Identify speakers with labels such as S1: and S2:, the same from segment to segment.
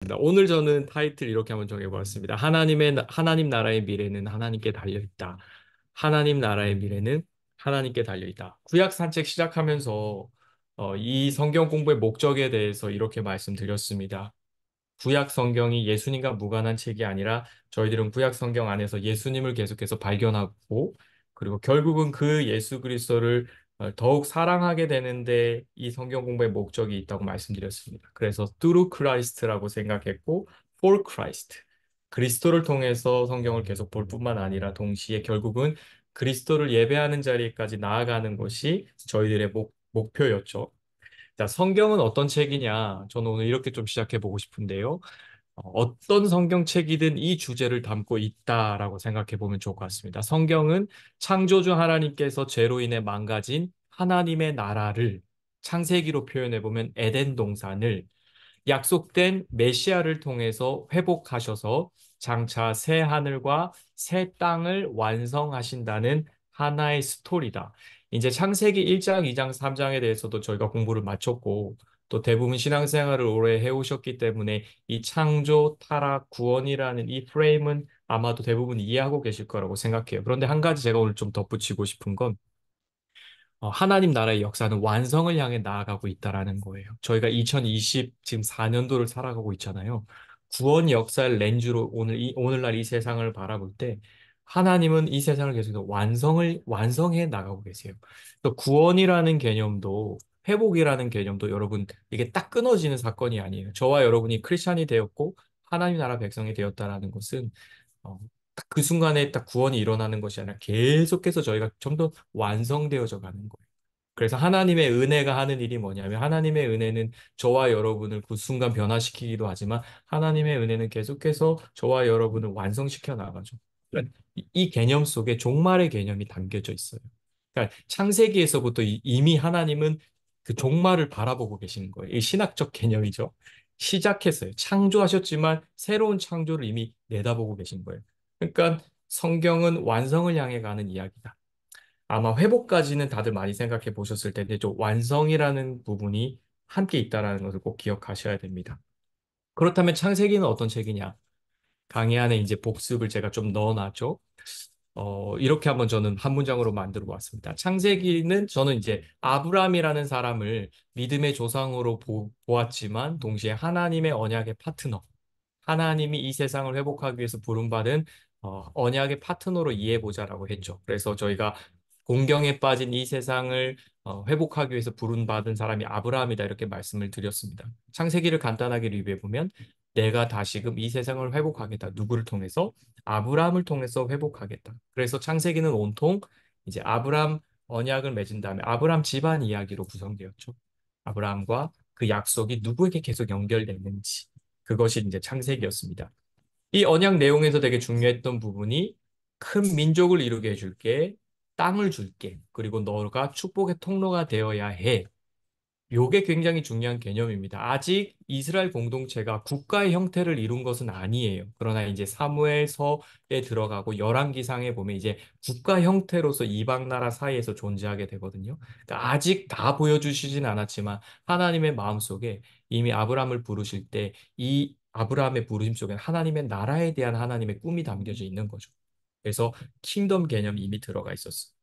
S1: 반갑습니다. 오늘 저는 타이틀 이렇게 한번 정해보았습니다. 하나님 나라의 미래는 하나님께 달려 있다. 하나님 나라의 미래는 하나님께 달려 있다. 구약 산책 시작하면서 이 성경 공부의 목적에 대해서 이렇게 말씀드렸습니다. 구약 성경이 예수님과 무관한 책이 아니라 저희들은 구약 성경 안에서 예수님을 계속해서 발견하고 그리고 결국은 그 예수 그리스도를 더욱 사랑하게 되는데 이 성경 공부의 목적이 있다고 말씀드렸습니다. 그래서 through Christ라고 생각했고 for Christ. 그리스도를 통해서 성경을 계속 볼 뿐만 아니라 동시에 결국은 그리스도를 예배하는 자리까지 나아가는 것이 저희들의 목표였죠. 자, 성경은 어떤 책이냐? 저는 오늘 이렇게 좀 시작해 보고 싶은데요. 어떤 성경책이든 이 주제를 담고 있다라고 생각해 보면 좋을 것 같습니다. 성경은 창조주 하나님께서 죄로 인해 망가진 하나님의 나라를 창세기로 표현해 보면 에덴 동산을 약속된 메시아를 통해서 회복하셔서 장차 새 하늘과 새 땅을 완성하신다는 하나의 스토리다. 이제 창세기 1장, 2장, 3장에 대해서도 저희가 공부를 마쳤고 또 대부분 신앙생활을 오래 해오셨기 때문에 이 창조, 타락, 구원이라는 이 프레임은 아마도 대부분 이해하고 계실 거라고 생각해요. 그런데 한 가지 제가 오늘 좀 덧붙이고 싶은 건 하나님 나라의 역사는 완성을 향해 나아가고 있다라는 거예요. 저희가 2020 지금 4년도를 살아가고 있잖아요. 구원 역사를 렌즈로 오늘날 이 세상을 바라볼 때 하나님은 이 세상을 계속해서 완성해 나가고 계세요. 또 구원이라는 개념도 회복이라는 개념도 여러분 이게 딱 끊어지는 사건이 아니에요. 저와 여러분이 크리스찬이 되었고 하나님 나라 백성이 되었다라는 것은 어, 딱그 순간에 딱 구원이 일어나는 것이 아니라 계속해서 저희가 좀 더 완성되어져 가는 거예요. 그래서 하나님의 은혜가 하는 일이 뭐냐면 하나님의 은혜는 저와 여러분을 그 순간 변화시키기도 하지만 하나님의 은혜는 계속해서 저와 여러분을 완성시켜 나가죠. 그러니까 이 개념 속에 종말의 개념이 담겨져 있어요. 그러니까 창세기에서부터 이미 하나님은 그 종말을 바라보고 계시는 거예요. 이 신학적 개념이죠. 시작했어요. 창조하셨지만 새로운 창조를 이미 내다보고 계신 거예요. 그러니까 성경은 완성을 향해 가는 이야기다. 아마 회복까지는 다들 많이 생각해 보셨을 텐데 좀 완성이라는 부분이 함께 있다는 것을 꼭 기억하셔야 됩니다. 그렇다면 창세기는 어떤 책이냐? 강의 안에 이제 복습을 제가 좀 넣어놨죠. 이렇게 한번 저는 한 문장으로 만들어 봤습니다. 창세기는 저는 이제 아브라함이라는 사람을 믿음의 조상으로 보았지만 동시에 하나님의 언약의 파트너, 하나님이 이 세상을 회복하기 위해서 부름받은 언약의 파트너로 이해해보자라고 했죠. 그래서 저희가 공경에 빠진 이 세상을 회복하기 위해서 부름받은 사람이 아브라함이다 이렇게 말씀을 드렸습니다. 창세기를 간단하게 리뷰해보면 내가 다시금 이 세상을 회복하겠다. 누구를 통해서? 아브라함을 통해서 회복하겠다. 그래서 창세기는 온통 이제 아브라함 언약을 맺은 다음에 아브라함 집안 이야기로 구성되었죠. 아브라함과 그 약속이 누구에게 계속 연결됐는지. 그것이 이제 창세기였습니다. 이 언약 내용에서 되게 중요했던 부분이 큰 민족을 이루게 해줄게, 땅을 줄게, 그리고 너가 축복의 통로가 되어야 해. 요게 굉장히 중요한 개념입니다. 아직 이스라엘 공동체가 국가의 형태를 이룬 것은 아니에요. 그러나 이제 사무엘서에 들어가고 열왕기상에 보면 이제 국가 형태로서 이방 나라 사이에서 존재하게 되거든요. 그러니까 아직 다 보여주시진 않았지만 하나님의 마음속에 이미 아브라함을 부르실 때 이 아브라함의 부르심 속에 하나님의 나라에 대한 하나님의 꿈이 담겨져 있는 거죠. 그래서 킹덤 개념이 이미 들어가 있었어요.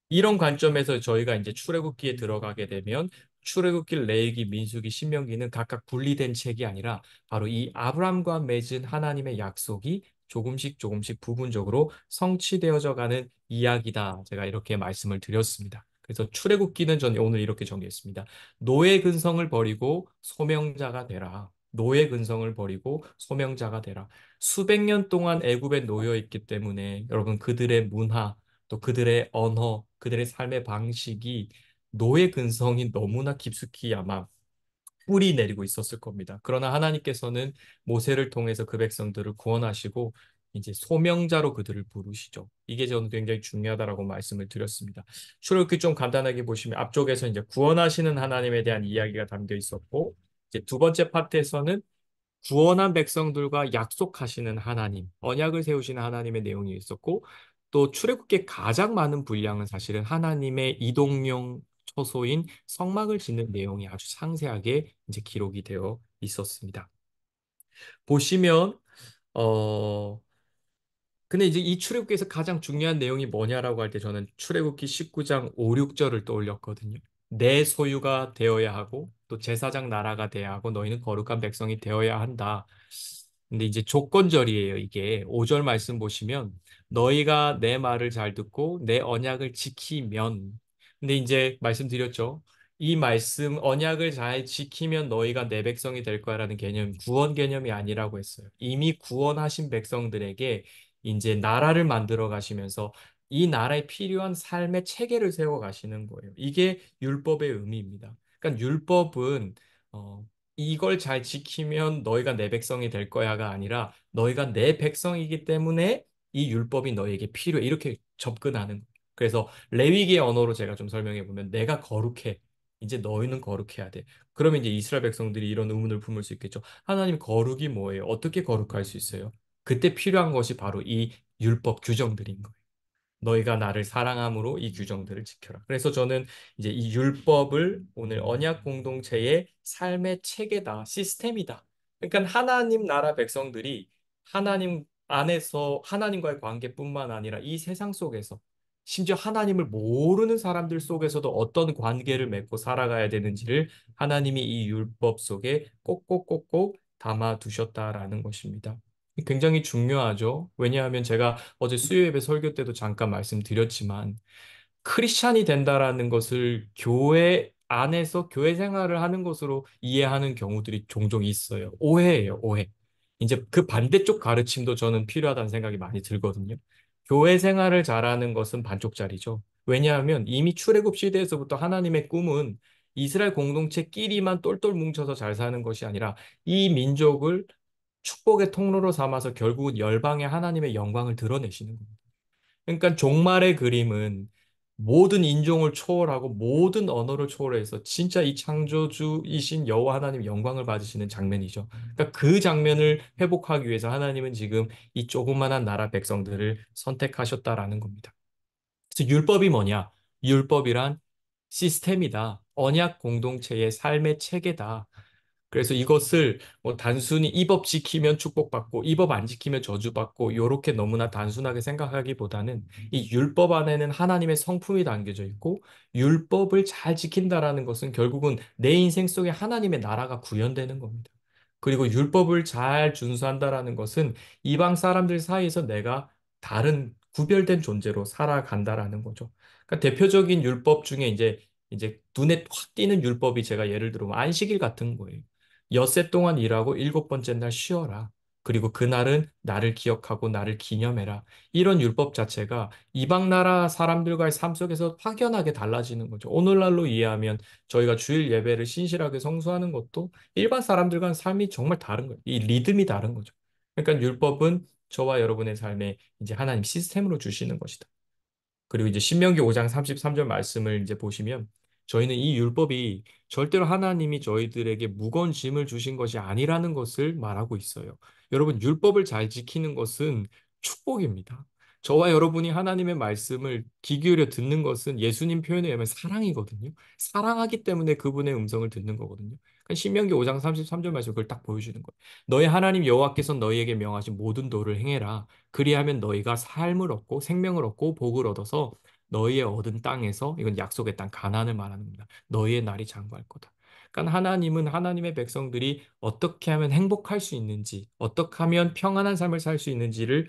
S1: 이런 관점에서 저희가 이제 출애굽기에 들어가게 되면 출애굽기, 레위기, 민수기, 신명기는 각각 분리된 책이 아니라 바로 이 아브람과 맺은 하나님의 약속이 조금씩 조금씩 부분적으로 성취되어져 가는 이야기다. 제가 이렇게 말씀을 드렸습니다. 그래서 출애굽기는 저는 오늘 이렇게 정리했습니다. 노예 근성을 버리고 소명자가 되라. 노예 근성을 버리고 소명자가 되라. 수백 년 동안 애굽에 놓여 있기 때문에 여러분 그들의 문화 또 그들의 언어, 그들의 삶의 방식이 노예 근성이 너무나 깊숙이 아마 뿌리 내리고 있었을 겁니다. 그러나 하나님께서는 모세를 통해서 그 백성들을 구원하시고 이제 소명자로 그들을 부르시죠. 이게 저는 굉장히 중요하다라고 말씀을 드렸습니다. 출애굽기 좀 간단하게 보시면 앞쪽에서 이제 구원하시는 하나님에 대한 이야기가 담겨 있었고 이제 두 번째 파트에서는 구원한 백성들과 약속하시는 하나님, 언약을 세우시는 하나님의 내용이 있었고, 또 출애굽기에 가장 많은 분량은 사실은 하나님의 이동용 처소인 성막을 짓는 내용이 아주 상세하게 이제 기록이 되어 있었습니다. 보시면 어 근데 이제 이 출애굽기에서 가장 중요한 내용이 뭐냐라고 할 때 저는 출애굽기 19장 5, 6절을 떠올렸거든요. 내 소유가 되어야 하고 또 제사장 나라가 되어야 하고 너희는 거룩한 백성이 되어야 한다. 근데 이제 조건절이에요, 이게. 5절 말씀 보시면 너희가 내 말을 잘 듣고 내 언약을 지키면 근데 이제 말씀드렸죠. 이 말씀 언약을 잘 지키면 너희가 내 백성이 될 거야라는 개념, 구원 개념이 아니라고 했어요. 이미 구원하신 백성들에게 이제 나라를 만들어 가시면서 이 나라에 필요한 삶의 체계를 세워 가시는 거예요. 이게 율법의 의미입니다. 그러니까 율법은 어, 이걸 잘 지키면 너희가 내 백성이 될 거야가 아니라 너희가 내 백성이기 때문에 이 율법이 너희에게 필요해. 이렇게 접근하는 거예요. 그래서 레위기의 언어로 제가 좀 설명해 보면 내가 거룩해. 이제 너희는 거룩해야 돼. 그러면 이제 이스라엘 백성들이 이런 의문을 품을 수 있겠죠. 하나님 거룩이 뭐예요? 어떻게 거룩할 수 있어요? 그때 필요한 것이 바로 이 율법 규정들인 거예요. 너희가 나를 사랑함으로 이 규정들을 지켜라. 그래서 저는 이제 이 율법을 오늘 언약 공동체의 삶의 체계다, 시스템이다. 그러니까 하나님 나라 백성들이 하나님 안에서 하나님과의 관계뿐만 아니라 이 세상 속에서 심지어 하나님을 모르는 사람들 속에서도 어떤 관계를 맺고 살아가야 되는지를 하나님이 이 율법 속에 꼭꼭꼭꼭 담아 두셨다라는 것입니다. 굉장히 중요하죠. 왜냐하면 제가 어제 수요 예배 설교 때도 잠깐 말씀드렸지만 크리스찬이 된다라는 것을 교회 안에서 교회 생활을 하는 것으로 이해하는 경우들이 종종 있어요. 오해예요, 오해. 이제 그 반대쪽 가르침도 저는 필요하다는 생각이 많이 들거든요. 교회 생활을 잘하는 것은 반쪽짜리죠. 왜냐하면 이미 출애굽 시대에서부터 하나님의 꿈은 이스라엘 공동체끼리만 똘똘 뭉쳐서 잘 사는 것이 아니라 이 민족을 축복의 통로로 삼아서 결국은 열방에 하나님의 영광을 드러내시는 겁니다. 그러니까 종말의 그림은 모든 인종을 초월하고 모든 언어를 초월해서 진짜 이 창조주이신 여호와 하나님 영광을 받으시는 장면이죠. 그러니까 그 장면을 회복하기 위해서 하나님은 지금 이 조그만한 나라 백성들을 선택하셨다라는 겁니다. 그래서 율법이 뭐냐? 율법이란 시스템이다. 언약 공동체의 삶의 체계다. 그래서 이것을 뭐 단순히 이 법 지키면 축복받고 이 법 안 지키면 저주받고 이렇게 너무나 단순하게 생각하기보다는 이 율법 안에는 하나님의 성품이 담겨져 있고 율법을 잘 지킨다라는 것은 결국은 내 인생 속에 하나님의 나라가 구현되는 겁니다. 그리고 율법을 잘 준수한다라는 것은 이방 사람들 사이에서 내가 다른 구별된 존재로 살아간다라는 거죠. 그러니까 대표적인 율법 중에 이제 눈에 확 띄는 율법이 제가 예를 들면 안식일 같은 거예요. 엿새 동안 일하고 일곱 번째 날 쉬어라. 그리고 그날은 나를 기억하고 나를 기념해라. 이런 율법 자체가 이방 나라 사람들과의 삶 속에서 확연하게 달라지는 거죠. 오늘날로 이해하면 저희가 주일 예배를 신실하게 성수하는 것도 일반 사람들과는 삶이 정말 다른 거예요. 이 리듬이 다른 거죠. 그러니까 율법은 저와 여러분의 삶에 이제 하나님 시스템으로 주시는 것이다. 그리고 이제 신명기 5장 33절 말씀을 이제 보시면 저희는 이 율법이 절대로 하나님이 저희들에게 무거운 짐을 주신 것이 아니라는 것을 말하고 있어요. 여러분, 율법을 잘 지키는 것은 축복입니다. 저와 여러분이 하나님의 말씀을 귀 기울여 듣는 것은 예수님 표현에 의하면 사랑이거든요. 사랑하기 때문에 그분의 음성을 듣는 거거든요. 그러니까 신명기 5장 33절 말씀 그걸 딱 보여주는 거예요. 너희 하나님 여호와께서 너희에게 명하신 모든 도를 행해라. 그리하면 너희가 삶을 얻고 생명을 얻고 복을 얻어서 너희의 얻은 땅에서 이건 약속의 땅 가나안을 말하는 겁니다. 너희의 날이 장구할 거다. 그러니까 하나님은 하나님의 백성들이 어떻게 하면 행복할 수 있는지, 어떻게 하면 평안한 삶을 살 수 있는지를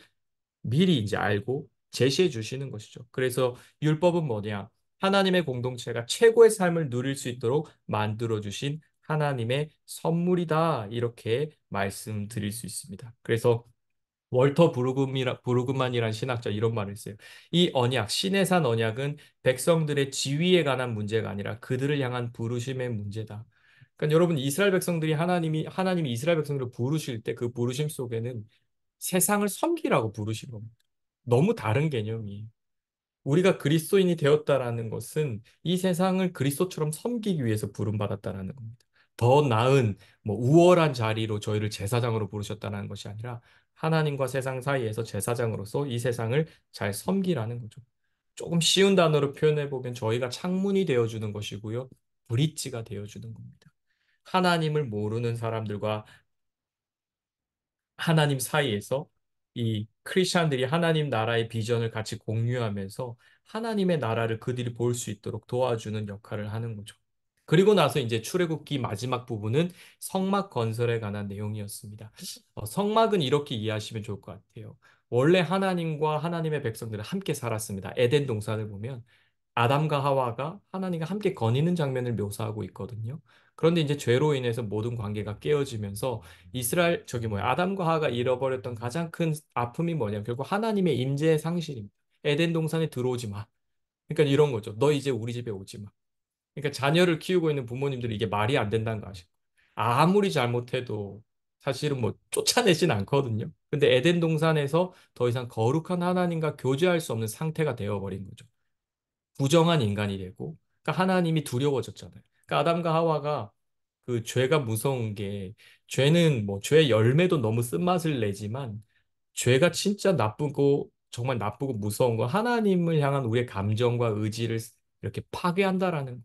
S1: 미리 이제 알고 제시해 주시는 것이죠. 그래서 율법은 뭐냐? 하나님의 공동체가 최고의 삶을 누릴 수 있도록 만들어 주신 하나님의 선물이다. 이렇게 말씀드릴 수 있습니다. 그래서 월터 브루그만이란 신학자 이런 말을 했어요. 이 언약, 시내산 언약은 백성들의 지위에 관한 문제가 아니라 그들을 향한 부르심의 문제다. 그러니까 여러분 이스라엘 백성들이 하나님이 이스라엘 백성들을 부르실 때 그 부르심 속에는 세상을 섬기라고 부르신 겁니다. 너무 다른 개념이에요. 우리가 그리스도인이 되었다라는 것은 이 세상을 그리스도처럼 섬기기 위해서 부름받았다라는 겁니다. 더 나은 우월한 자리로 저희를 제사장으로 부르셨다는 것이 아니라 하나님과 세상 사이에서 제사장으로서 이 세상을 잘 섬기라는 거죠. 조금 쉬운 단어로 표현해 보면 저희가 창문이 되어 주는 것이고요. 브릿지가 되어 주는 겁니다. 하나님을 모르는 사람들과 하나님 사이에서 이 크리스천들이 하나님 나라의 비전을 같이 공유하면서 하나님의 나라를 그들이 볼 수 있도록 도와주는 역할을 하는 거죠. 그리고 나서 이제 출애굽기 마지막 부분은 성막 건설에 관한 내용이었습니다. 성막은 이렇게 이해하시면 좋을 것 같아요. 원래 하나님과 하나님의 백성들은 함께 살았습니다. 에덴 동산을 보면 아담과 하와가 하나님과 함께 거니는 장면을 묘사하고 있거든요. 그런데 이제 죄로 인해서 모든 관계가 깨어지면서 이스라엘 저기 뭐야 아담과 하와가 잃어버렸던 가장 큰 아픔이 뭐냐 결국 하나님의 임재의 상실입니다. 에덴 동산에 들어오지 마. 그러니까 이런 거죠. 너 이제 우리 집에 오지 마. 그러니까 자녀를 키우고 있는 부모님들이 이게 말이 안 된다는 거 아시죠? 아무리 잘못해도 사실은 뭐 쫓아내진 않거든요. 근데 에덴 동산에서 더 이상 거룩한 하나님과 교제할 수 없는 상태가 되어버린 거죠. 부정한 인간이 되고, 그러니까 하나님이 두려워졌잖아요. 그러니까 아담과 하와가 그 죄가 무서운 게, 죄는 뭐 죄의 열매도 너무 쓴맛을 내지만, 죄가 진짜 나쁘고 정말 나쁘고 무서운 건 하나님을 향한 우리의 감정과 의지를 이렇게 파괴한다라는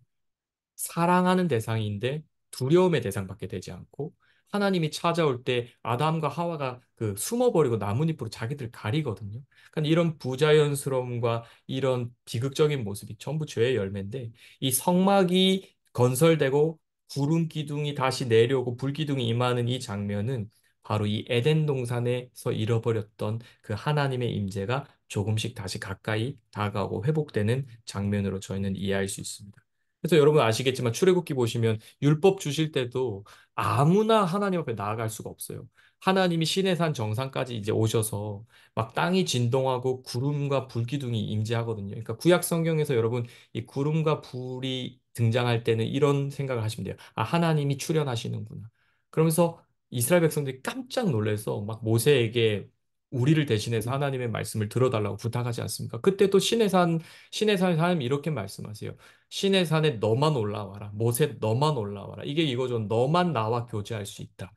S1: 사랑하는 대상인데 두려움의 대상밖에 되지 않고 하나님이 찾아올 때 아담과 하와가 그 숨어버리고 나뭇잎으로 자기들 가리거든요. 그러니까 이런 부자연스러움과 이런 비극적인 모습이 전부 죄의 열매인데 이 성막이 건설되고 구름 기둥이 다시 내려오고 불 기둥이 임하는 이 장면은 바로 이 에덴 동산에서 잃어버렸던 그 하나님의 임재가 조금씩 다시 가까이 다가오고 회복되는 장면으로 저희는 이해할 수 있습니다. 그래서 여러분 아시겠지만 출애굽기 보시면 율법 주실 때도 아무나 하나님 앞에 나아갈 수가 없어요. 하나님이 시내 산 정상까지 이제 오셔서 막 땅이 진동하고 구름과 불기둥이 임재하거든요. 그러니까 구약 성경에서 여러분 이 구름과 불이 등장할 때는 이런 생각을 하시면 돼요. 아, 하나님이 출현하시는구나. 그러면서 이스라엘 백성들이 깜짝 놀라서 막 모세에게 우리를 대신해서 하나님의 말씀을 들어달라고 부탁하지 않습니까? 그때 또 시내 산 사람이 이렇게 말씀하세요. 신의 산에 너만 올라와라. 모세 너만 올라와라. 이게 이거죠. 너만 나와 교제할 수 있다.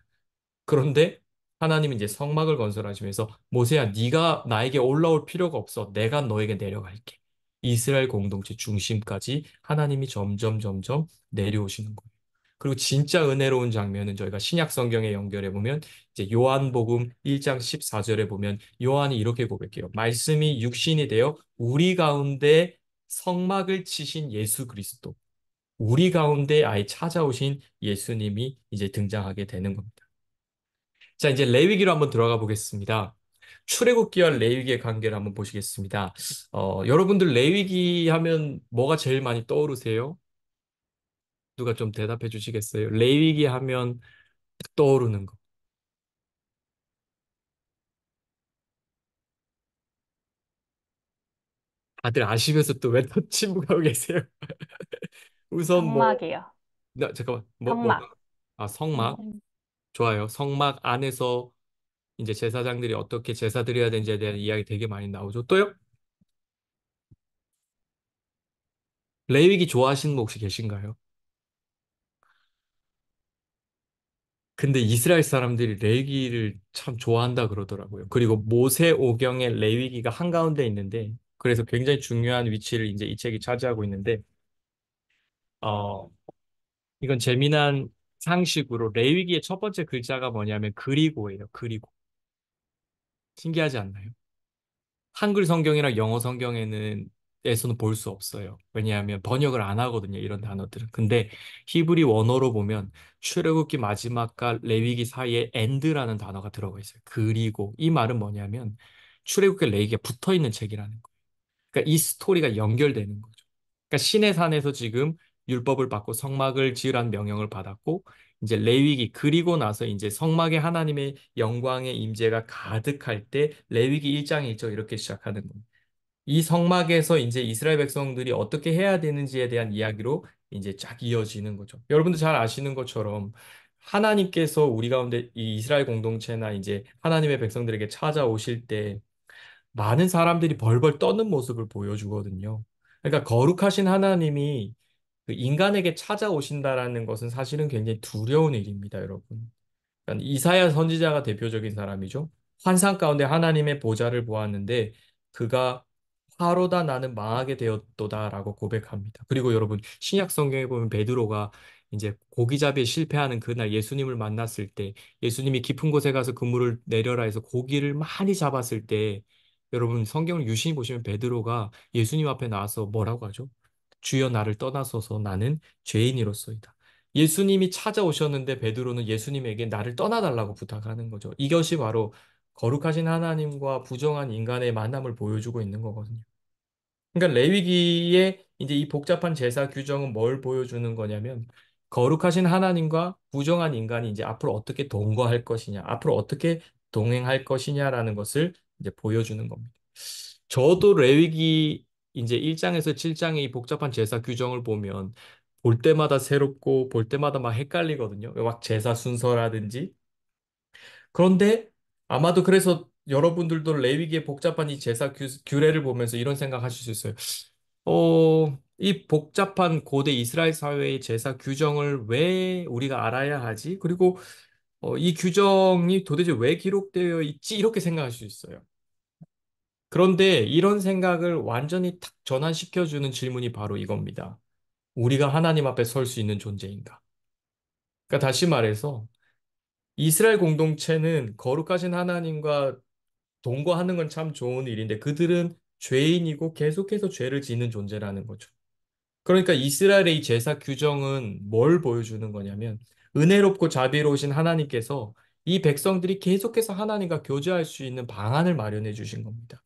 S1: 그런데 하나님이 이제 성막을 건설하시면서 모세야 네가 나에게 올라올 필요가 없어. 내가 너에게 내려갈게. 이스라엘 공동체 중심까지 하나님이 점점 점점 내려오시는 거예요. 그리고 진짜 은혜로운 장면은 저희가 신약 성경에 연결해 보면 이제 요한복음 1장 14절에 보면 요한이 이렇게 고백해요. 말씀이 육신이 되어 우리 가운데 성막을 치신 예수 그리스도. 우리 가운데 아예 찾아오신 예수님이 이제 등장하게 되는 겁니다. 자, 이제 레위기로 한번 들어가 보겠습니다. 출애굽기와 레위기의 관계를 한번 보시겠습니다. 여러분들 레위기 하면 뭐가 제일 많이 떠오르세요? 누가 좀 대답해 주시겠어요? 레위기 하면 딱 떠오르는 거. 다들 아시면서 또 왜 또 침묵하고 계세요? 우선 뭐,
S2: 성막이요.
S1: 잠깐만,
S2: 성막.
S1: 아, 성막.
S2: 음,
S1: 좋아요. 성막 안에서 이제 제사장들이 어떻게 제사 드려야 되는지에 대한 이야기 되게 많이 나오죠. 또요? 레위기 좋아하시는 분 혹시 계신가요? 근데 이스라엘 사람들이 레위기를 참 좋아한다 그러더라고요. 그리고 모세오경의 레위기가 한가운데 있는데, 그래서 굉장히 중요한 위치를 이제 이 책이 차지하고 있는데, 어, 이건 재미난 상식으로 레위기의 첫 번째 글자가 뭐냐면 그리고예요. 그리고. 신기하지 않나요? 한글 성경이랑 영어 성경에는 에서는 볼 수 없어요. 왜냐하면 번역을 안 하거든요. 이런 단어들은. 근데 히브리 원어로 보면 출애굽기 마지막과 레위기 사이에 and라는 단어가 들어가 있어요. 그리고 이 말은 뭐냐면 출애굽기 레위기가 붙어 있는 책이라는 거예요. 그러니까 이 스토리가 연결되는 거죠. 그러니까 시내 산에서 지금 율법을 받고 성막을 지으라는 명령을 받았고 이제 레위기 그리고 나서 이제 성막에 하나님의 영광의 임재가 가득할 때 레위기 1장 1절 이렇게 시작하는 겁니다. 이 성막에서 이제 이스라엘 백성들이 어떻게 해야 되는지에 대한 이야기로 이제 쫙 이어지는 거죠. 여러분도 잘 아시는 것처럼 하나님께서 우리 가운데 이 이스라엘 공동체나 이제 하나님의 백성들에게 찾아오실 때 많은 사람들이 벌벌 떠는 모습을 보여주거든요. 그러니까 거룩하신 하나님이 그 인간에게 찾아오신다라는 것은 사실은 굉장히 두려운 일입니다, 여러분. 그러니까 이사야 선지자가 대표적인 사람이죠. 환상 가운데 하나님의 보좌를 보았는데 그가 화로다 나는 망하게 되었도다라고 고백합니다. 그리고 여러분 신약 성경에 보면 베드로가 이제 고기잡이에 실패하는 그날 예수님을 만났을 때 예수님이 깊은 곳에 가서 그물을 내려라 해서 고기를 많이 잡았을 때 여러분 성경을 유심히 보시면 베드로가 예수님 앞에 나와서 뭐라고 하죠? 주여 나를 떠나소서 나는 죄인이로소이다. 예수님이 찾아오셨는데 베드로는 예수님에게 나를 떠나달라고 부탁하는 거죠. 이것이 바로 거룩하신 하나님과 부정한 인간의 만남을 보여주고 있는 거거든요. 그러니까 레위기의 이제 이 복잡한 제사 규정은 뭘 보여주는 거냐면 거룩하신 하나님과 부정한 인간이 이제 앞으로 어떻게 동거할 것이냐, 앞으로 어떻게 동행할 것이냐라는 것을 이제 보여주는 겁니다. 저도 레위기 이제 1장에서 7장의 이 복잡한 제사 규정을 보면 볼 때마다 새롭고 볼 때마다 막 헷갈리거든요. 막 제사 순서라든지 그런데 아마도 그래서 여러분들도 레위기의 복잡한 이 제사 규례를 보면서 이런 생각하실 수 있어요. 이 복잡한 고대 이스라엘 사회의 제사 규정을 왜 우리가 알아야 하지? 그리고 이 규정이 도대체 왜 기록되어 있지? 이렇게 생각할 수 있어요. 그런데 이런 생각을 완전히 탁 전환시켜주는 질문이 바로 이겁니다. 우리가 하나님 앞에 설 수 있는 존재인가? 그러니까 다시 말해서 이스라엘 공동체는 거룩하신 하나님과 동거하는 건 참 좋은 일인데 그들은 죄인이고 계속해서 죄를 짓는 존재라는 거죠. 그러니까 이스라엘의 이 제사 규정은 뭘 보여주는 거냐면 은혜롭고 자비로우신 하나님께서 이 백성들이 계속해서 하나님과 교제할 수 있는 방안을 마련해 주신 겁니다.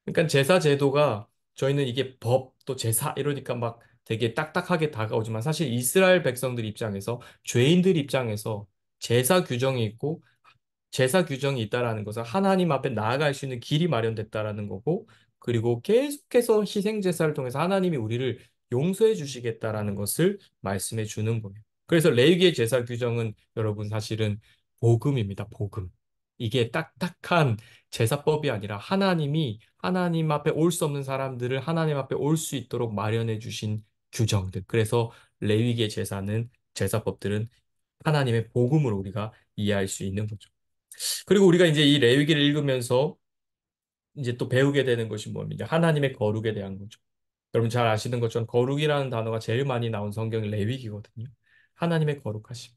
S1: 그러니까 제사 제도가 저희는 이게 법 또 제사 이러니까 막 되게 딱딱하게 다가오지만 사실 이스라엘 백성들 입장에서 죄인들 입장에서 제사 규정이 있고 제사 규정이 있다라는 것은 하나님 앞에 나아갈 수 있는 길이 마련됐다라는 거고, 그리고 계속해서 희생 제사를 통해서 하나님이 우리를 용서해 주시겠다라는 것을 말씀해 주는 거예요. 그래서 레위기의 제사 규정은 여러분 사실은 복음입니다. 복음. 이게 딱딱한 제사법이 아니라 하나님이 하나님 앞에 올 수 없는 사람들을 하나님 앞에 올 수 있도록 마련해 주신 규정들. 그래서 레위기의 제사는 제사법들은 하나님의 복음으로 우리가 이해할 수 있는 거죠. 그리고 우리가 이제 이 레위기를 읽으면서 이제 또 배우게 되는 것이 뭡니까? 하나님의 거룩에 대한 거죠. 여러분 잘 아시는 것처럼 거룩이라는 단어가 제일 많이 나온 성경이 레위기거든요. 하나님의 거룩하심.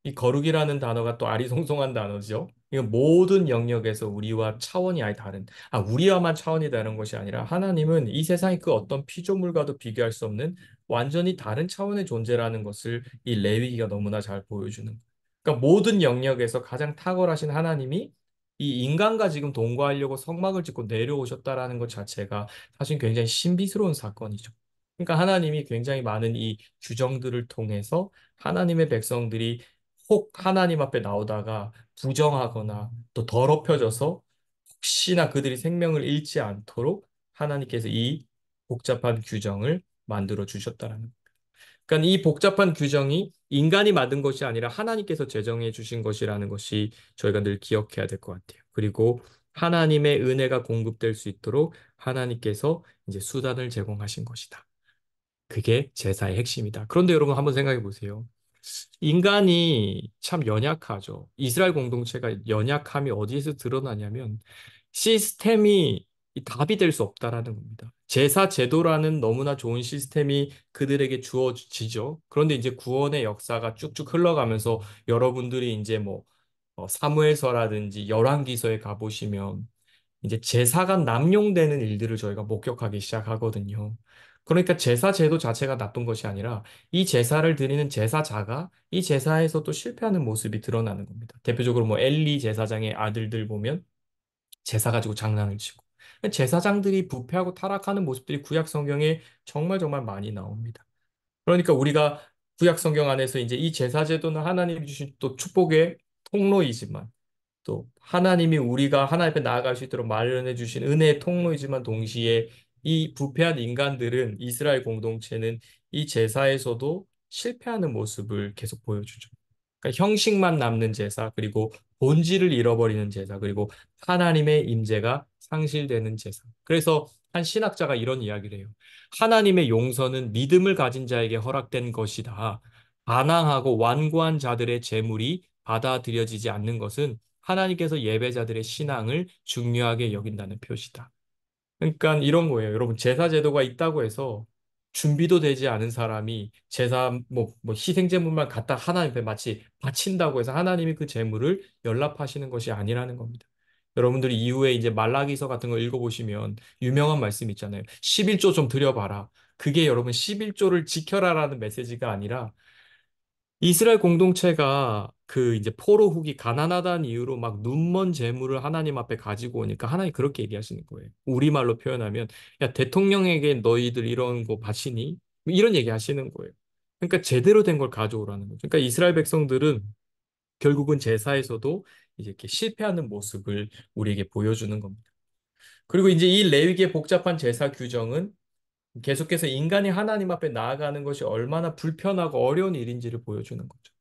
S1: 이 거룩이라는 단어가 또 아리송송한 단어죠. 이건 모든 영역에서 우리와 차원이 아예 다른, 우리와만 차원이 다른 것이 아니라 하나님은 이 세상의 그 어떤 피조물과도 비교할 수 없는 완전히 다른 차원의 존재라는 것을 이 레위기가 너무나 잘 보여주는 거예요. 그러니까 모든 영역에서 가장 탁월하신 하나님이 이 인간과 지금 동거하려고 성막을 짓고 내려오셨다라는 것 자체가 사실 굉장히 신비스러운 사건이죠. 그러니까 하나님이 굉장히 많은 이 규정들을 통해서 하나님의 백성들이 혹 하나님 앞에 나오다가 부정하거나 또 더럽혀져서 혹시나 그들이 생명을 잃지 않도록 하나님께서 이 복잡한 규정을 만들어 주셨다라는 거예요. 그러니까 이 복잡한 규정이 인간이 만든 것이 아니라 하나님께서 제정해 주신 것이라는 것이 저희가 늘 기억해야 될 것 같아요. 그리고 하나님의 은혜가 공급될 수 있도록 하나님께서 이제 수단을 제공하신 것이다. 그게 제사의 핵심이다. 그런데 여러분 한번 생각해 보세요. 인간이 참 연약하죠. 이스라엘 공동체가 연약함이 어디에서 드러나냐면 시스템이 이 답이 될 수 없다라는 겁니다. 제사 제도라는 너무나 좋은 시스템이 그들에게 주어지죠. 그런데 이제 구원의 역사가 쭉쭉 흘러가면서 여러분들이 이제 뭐 사무엘서라든지 열왕기서에 가보시면 이제 제사가 남용되는 일들을 저희가 목격하기 시작하거든요. 그러니까 제사 제도 자체가 나쁜 것이 아니라 이 제사를 드리는 제사자가 이 제사에서 또 실패하는 모습이 드러나는 겁니다. 대표적으로 뭐 엘리 제사장의 아들들 보면 제사 가지고 장난을 치고 제사장들이 부패하고 타락하는 모습들이 구약 성경에 정말 정말 많이 나옵니다. 그러니까 우리가 구약 성경 안에서 이제 이 제사 제도는 하나님이 주신 또 축복의 통로이지만 또 하나님이 우리가 하나님 앞에 나아갈 수 있도록 마련해 주신 은혜의 통로이지만 동시에 이 부패한 인간들은 이스라엘 공동체는 이 제사에서도 실패하는 모습을 계속 보여주죠. 그러니까 형식만 남는 제사, 그리고 본질을 잃어버리는 제사, 그리고 하나님의 임재가 상실되는 제사. 그래서 한 신학자가 이런 이야기를 해요. 하나님의 용서는 믿음을 가진 자에게 허락된 것이다. 반항하고 완고한 자들의 재물이 받아들여지지 않는 것은 하나님께서 예배자들의 신앙을 중요하게 여긴다는 표시다. 그러니까 이런 거예요. 여러분, 제사 제도가 있다고 해서 준비도 되지 않은 사람이 제사 뭐 희생 제물만 갖다 하나님 앞에 마치 바친다고 해서 하나님이 그 제물을 연락하시는 것이 아니라는 겁니다. 여러분들이 이후에 이제 말라기서 같은 거 읽어보시면 유명한 말씀 있잖아요. 11조 좀 드려봐라. 그게 여러분 11조를 지켜라라는 메시지가 아니라 이스라엘 공동체가 그 이제 포로 후기 가난하다는 이유로 막 눈먼 재물을 하나님 앞에 가지고 오니까 하나님 그렇게 얘기하시는 거예요. 우리말로 표현하면 야 대통령에게 너희들 이런 거 바치니? 이런 얘기 하시는 거예요. 그러니까 제대로 된 걸 가져오라는 거죠. 그러니까 이스라엘 백성들은 결국은 제사에서도 이제 이렇게 실패하는 모습을 우리에게 보여주는 겁니다. 그리고 이제 이 레위기의 복잡한 제사 규정은 계속해서 인간이 하나님 앞에 나아가는 것이 얼마나 불편하고 어려운 일인지를 보여주는 거죠.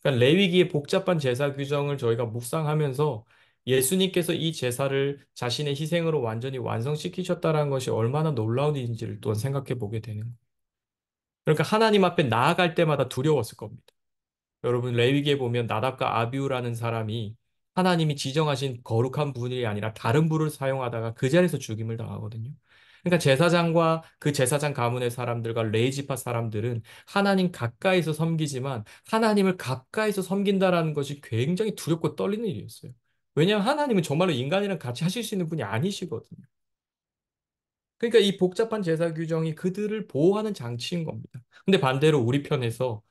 S1: 그러니까 레위기의 복잡한 제사 규정을 저희가 묵상하면서 예수님께서 이 제사를 자신의 희생으로 완전히 완성시키셨다는 것이 얼마나 놀라운 일인지를 또한 생각해 보게 되는 거예요. 그러니까 하나님 앞에 나아갈 때마다 두려웠을 겁니다. 여러분 레위기에 보면 나답과 아비후라는 사람이 하나님이 지정하신 거룩한 분이 아니라 다른 분을 사용하다가 그 자리에서 죽임을 당하거든요. 그러니까 제사장과 그 제사장 가문의 사람들과 레위 지파 사람들은 하나님 가까이서 섬기지만 하나님을 가까이서 섬긴다라는 것이 굉장히 두렵고 떨리는 일이었어요. 왜냐하면 하나님은 정말로 인간이랑 같이 하실 수 있는 분이 아니시거든요. 그러니까 이 복잡한 제사 규정이 그들을 보호하는 장치인 겁니다. 근데 반대로 우리 편에서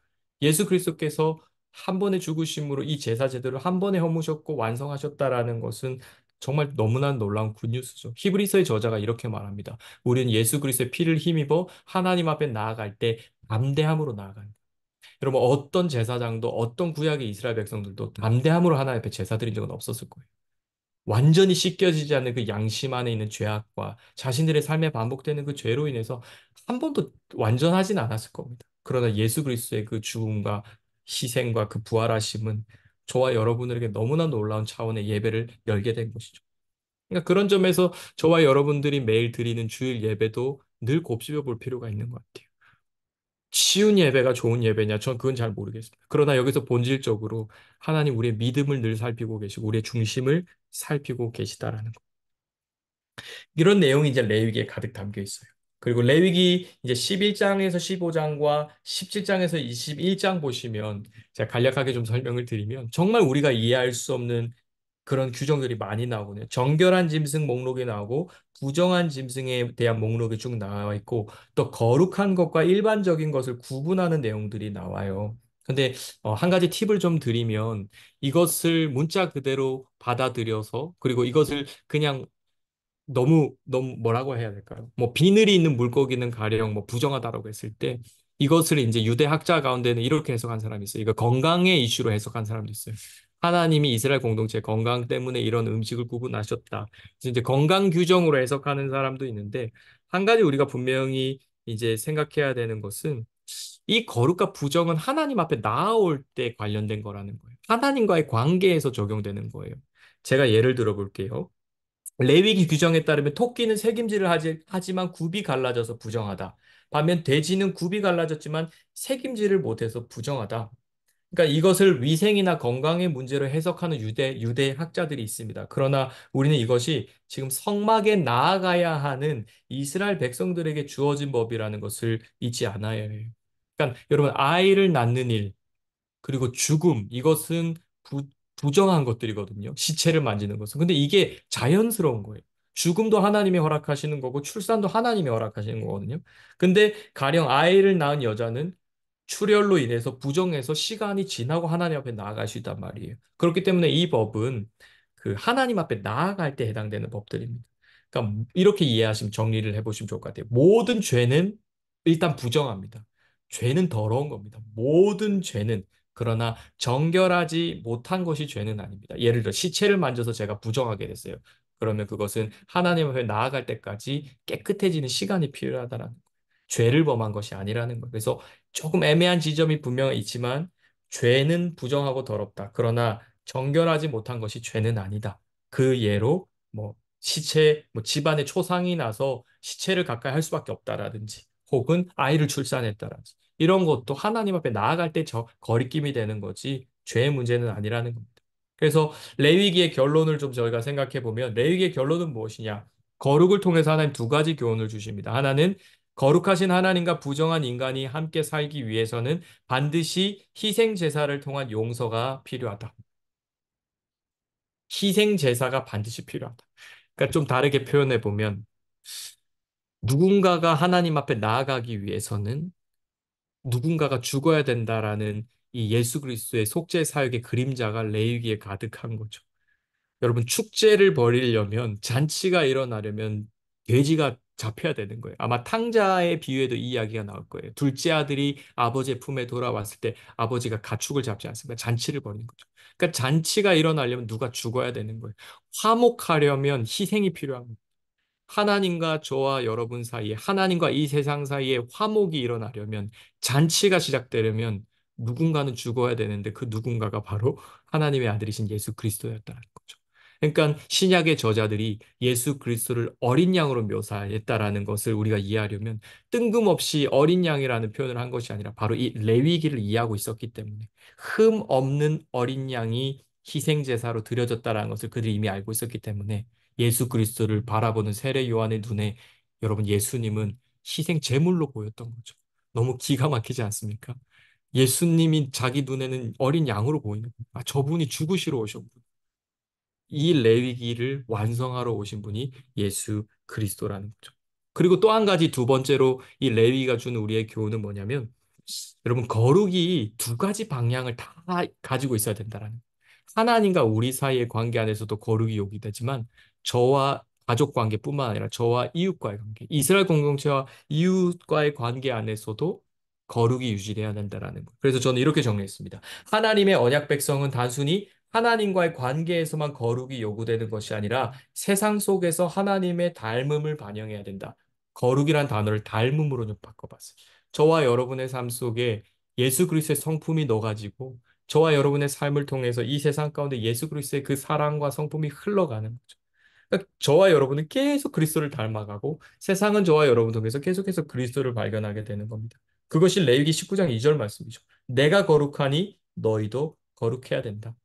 S1: 예수 그리스도께서 한 번의 죽으심으로 이 제사 제도를 한 번에 허무셨고 완성하셨다라는 것은 정말 너무나 놀라운 굿뉴스죠. 히브리서의 저자가 이렇게 말합니다. 우리는 예수 그리스도의 피를 힘입어 하나님 앞에 나아갈 때 담대함으로 나아간다. 여러분 어떤 제사장도 어떤 구약의 이스라엘 백성들도 담대함으로 하나님 앞에 제사 드린 적은 없었을 거예요. 완전히 씻겨지지 않는 그 양심 안에 있는 죄악과 자신들의 삶에 반복되는 그 죄로 인해서 한 번도 완전하진 않았을 겁니다. 그러나 예수 그리스도의 그 죽음과 희생과 그 부활하심은 저와 여러분에게 너무나 놀라운 차원의 예배를 열게 된 것이죠. 그러니까 그런 점에서 저와 여러분들이 매일 드리는 주일 예배도 늘 곱씹어 볼 필요가 있는 것 같아요. 쉬운 예배가 좋은 예배냐? 전 그건 잘 모르겠습니다. 그러나 여기서 본질적으로 하나님 우리의 믿음을 늘 살피고 계시고 우리의 중심을 살피고 계시다라는 것. 이런 내용이 이제 레위기에 가득 담겨 있어요. 그리고 레위기 이제 11장에서 15장과 17장에서 21장 보시면 제가 간략하게 좀 설명을 드리면 정말 우리가 이해할 수 없는 그런 규정들이 많이 나오거든요. 정결한 짐승 목록이 나오고 부정한 짐승에 대한 목록이 쭉 나와 있고 또 거룩한 것과 일반적인 것을 구분하는 내용들이 나와요. 근데 한 가지 팁을 좀 드리면 이것을 문자 그대로 받아들여서 그리고 이것을 그냥 너무 뭐라고 해야 될까요? 뭐 비늘이 있는 물고기는 가령 뭐 부정하다라고 했을 때 이것을 이제 유대 학자 가운데는 이렇게 해석한 사람이 있어요. 이거 건강의 이슈로 해석한 사람도 있어요. 하나님이 이스라엘 공동체 건강 때문에 이런 음식을 구분하셨다. 그래서 이제 건강 규정으로 해석하는 사람도 있는데 한 가지 우리가 분명히 이제 생각해야 되는 것은 이 거룩과 부정은 하나님 앞에 나아올 때 관련된 거라는 거예요. 하나님과의 관계에서 적용되는 거예요. 제가 예를 들어 볼게요. 레위기 규정에 따르면 토끼는 색임질을 하지만 굽이 갈라져서 부정하다. 반면 돼지는 굽이 갈라졌지만 색임질을 못해서 부정하다. 그러니까 이것을 위생이나 건강의 문제로 해석하는 유대 학자들이 있습니다. 그러나 우리는 이것이 지금 성막에 나아가야 하는 이스라엘 백성들에게 주어진 법이라는 것을 잊지 않아야 해요. 그러니까 여러분 아이를 낳는 일, 그리고 죽음, 이것은 부정한 것들이거든요. 시체를 만지는 것은. 근데 이게 자연스러운 거예요. 죽음도 하나님이 허락하시는 거고, 출산도 하나님이 허락하시는 거거든요. 근데 가령 아이를 낳은 여자는 출혈로 인해서 부정해서 시간이 지나고 하나님 앞에 나아갈 수 있단 말이에요. 그렇기 때문에 이 법은 그 하나님 앞에 나아갈 때 해당되는 법들입니다. 그러니까 이렇게 이해하시면 정리를 해보시면 좋을 것 같아요. 모든 죄는 일단 부정합니다. 죄는 더러운 겁니다. 모든 죄는. 그러나 정결하지 못한 것이 죄는 아닙니다. 예를 들어 시체를 만져서 제가 부정하게 됐어요. 그러면 그것은 하나님 앞에 나아갈 때까지 깨끗해지는 시간이 필요하다는 거예요. 죄를 범한 것이 아니라는 거예요. 그래서 조금 애매한 지점이 분명히 있지만 죄는 부정하고 더럽다. 그러나 정결하지 못한 것이 죄는 아니다. 그 예로 뭐 시체, 뭐 집안에 초상이 나서 시체를 가까이 할 수밖에 없다라든지 혹은 아이를 출산했다라든지 이런 것도 하나님 앞에 나아갈 때 거리낌이 되는 거지 죄의 문제는 아니라는 겁니다. 그래서 레위기의 결론을 좀 저희가 생각해 보면 레위기의 결론은 무엇이냐? 거룩을 통해서 하나님 두 가지 교훈을 주십니다. 하나는 거룩하신 하나님과 부정한 인간이 함께 살기 위해서는 반드시 희생 제사를 통한 용서가 필요하다. 희생 제사가 반드시 필요하다. 그러니까 좀 다르게 표현해 보면 누군가가 하나님 앞에 나아가기 위해서는 누군가가 죽어야 된다라는 이 예수 그리스도의 속죄 사역의 그림자가 레위기에 가득한 거죠. 여러분 축제를 벌이려면 잔치가 일어나려면 돼지가 잡혀야 되는 거예요. 아마 탕자의 비유에도 이 이야기가 나올 거예요. 둘째 아들이 아버지의 품에 돌아왔을 때 아버지가 가축을 잡지 않습니까? 잔치를 벌이는 거죠. 그러니까 잔치가 일어나려면 누가 죽어야 되는 거예요. 화목하려면 희생이 필요합니다. 하나님과 저와 여러분 사이에, 하나님과 이 세상 사이에 화목이 일어나려면, 잔치가 시작되려면 누군가는 죽어야 되는데 그 누군가가 바로 하나님의 아들이신 예수 그리스도였다는 거죠. 그러니까 신약의 저자들이 예수 그리스도를 어린 양으로 묘사했다라는 것을 우리가 이해하려면 뜬금없이 어린 양이라는 표현을 한 것이 아니라 바로 이 레위기를 이해하고 있었기 때문에 흠 없는 어린 양이 희생 제사로 드려졌다라는 것을 그들이 이미 알고 있었기 때문에 예수 그리스도를 바라보는 세례 요한의 눈에 여러분 예수님은 희생 제물로 보였던 거죠. 너무 기가 막히지 않습니까? 예수님이 자기 눈에는 어린 양으로 보이는 거예요. 아, 저분이 죽으시러 오셨고 이 레위기를 완성하러 오신 분이 예수 그리스도라는 거죠. 그리고 또 한 가지 두 번째로 이 레위기가 주는 우리의 교훈은 뭐냐면 여러분 거룩이 두 가지 방향을 다 가지고 있어야 된다라는 하나님과 우리 사이의 관계 안에서도 거룩이 요구되지만 저와 가족 관계뿐만 아니라 저와 이웃과의 관계, 이스라엘 공동체와 이웃과의 관계 안에서도 거룩이 유지돼야 된다라는 거. 그래서 저는 이렇게 정리했습니다. 하나님의 언약 백성은 단순히 하나님과의 관계에서만 거룩이 요구되는 것이 아니라 세상 속에서 하나님의 닮음을 반영해야 된다. 거룩이란 단어를 닮음으로 좀 바꿔봤어요. 저와 여러분의 삶 속에 예수 그리스도의 성품이 넣어가지고 저와 여러분의 삶을 통해서 이 세상 가운데 예수 그리스도의 그 사랑과 성품이 흘러가는 거죠. 그러니까 저와 여러분은 계속 그리스도를 닮아가고 세상은 저와 여러분 통해서 계속해서 그리스도를 발견하게 되는 겁니다. 그것이 레위기 19장 2절 말씀이죠. 내가 거룩하니 너희도 거룩해야 된다.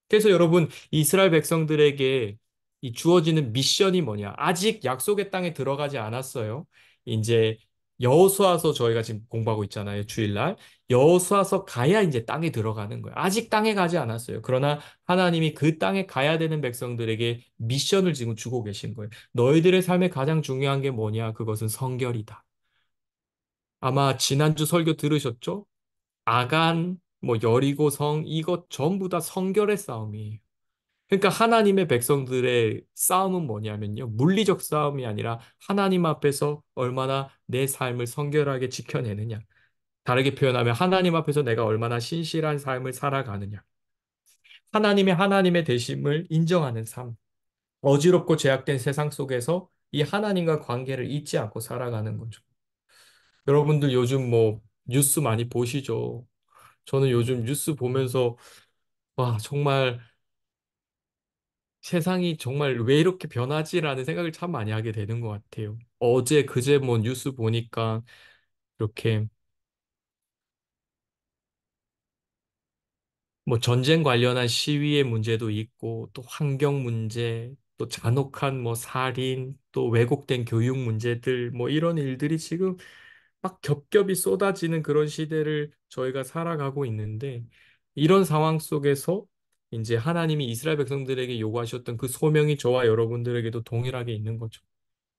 S1: 그래서 여러분, 이스라엘 백성들에게 이 주어지는 미션이 뭐냐? 아직 약속의 땅에 들어가지 않았어요. 이제 여호수아서 저희가 지금 공부하고 있잖아요. 주일날. 여호수아서 가야 이제 땅에 들어가는 거예요. 아직 땅에 가지 않았어요. 그러나 하나님이 그 땅에 가야 되는 백성들에게 미션을 지금 주고 계신 거예요. 너희들의 삶에 가장 중요한 게 뭐냐? 그것은 성결이다. 아마 지난주 설교 들으셨죠? 아간, 뭐 여리고성 이것 전부 다 성결의 싸움이에요. 그러니까 하나님의 백성들의 싸움은 뭐냐면요. 물리적 싸움이 아니라 하나님 앞에서 얼마나 내 삶을 성결하게 지켜내느냐. 다르게 표현하면 하나님 앞에서 내가 얼마나 신실한 삶을 살아가느냐. 하나님의 되심을 인정하는 삶. 어지럽고 제약된 세상 속에서 이 하나님과 관계를 잊지 않고 살아가는 거죠. 여러분들 요즘 뭐 뉴스 많이 보시죠? 저는 요즘 뉴스 보면서 와, 정말 세상이 정말 왜 이렇게 변하지라는 생각을 참 많이 하게 되는 것 같아요. 어제, 그제 뭐 뉴스 보니까 이렇게 뭐 전쟁 관련한 시위의 문제도 있고 또 환경 문제, 또 잔혹한 뭐 살인, 또 왜곡된 교육 문제들 뭐 이런 일들이 지금 막 겹겹이 쏟아지는 그런 시대를 저희가 살아가고 있는데 이런 상황 속에서 이제 하나님이 이스라엘 백성들에게 요구하셨던 그 소명이 저와 여러분들에게도 동일하게 있는 거죠.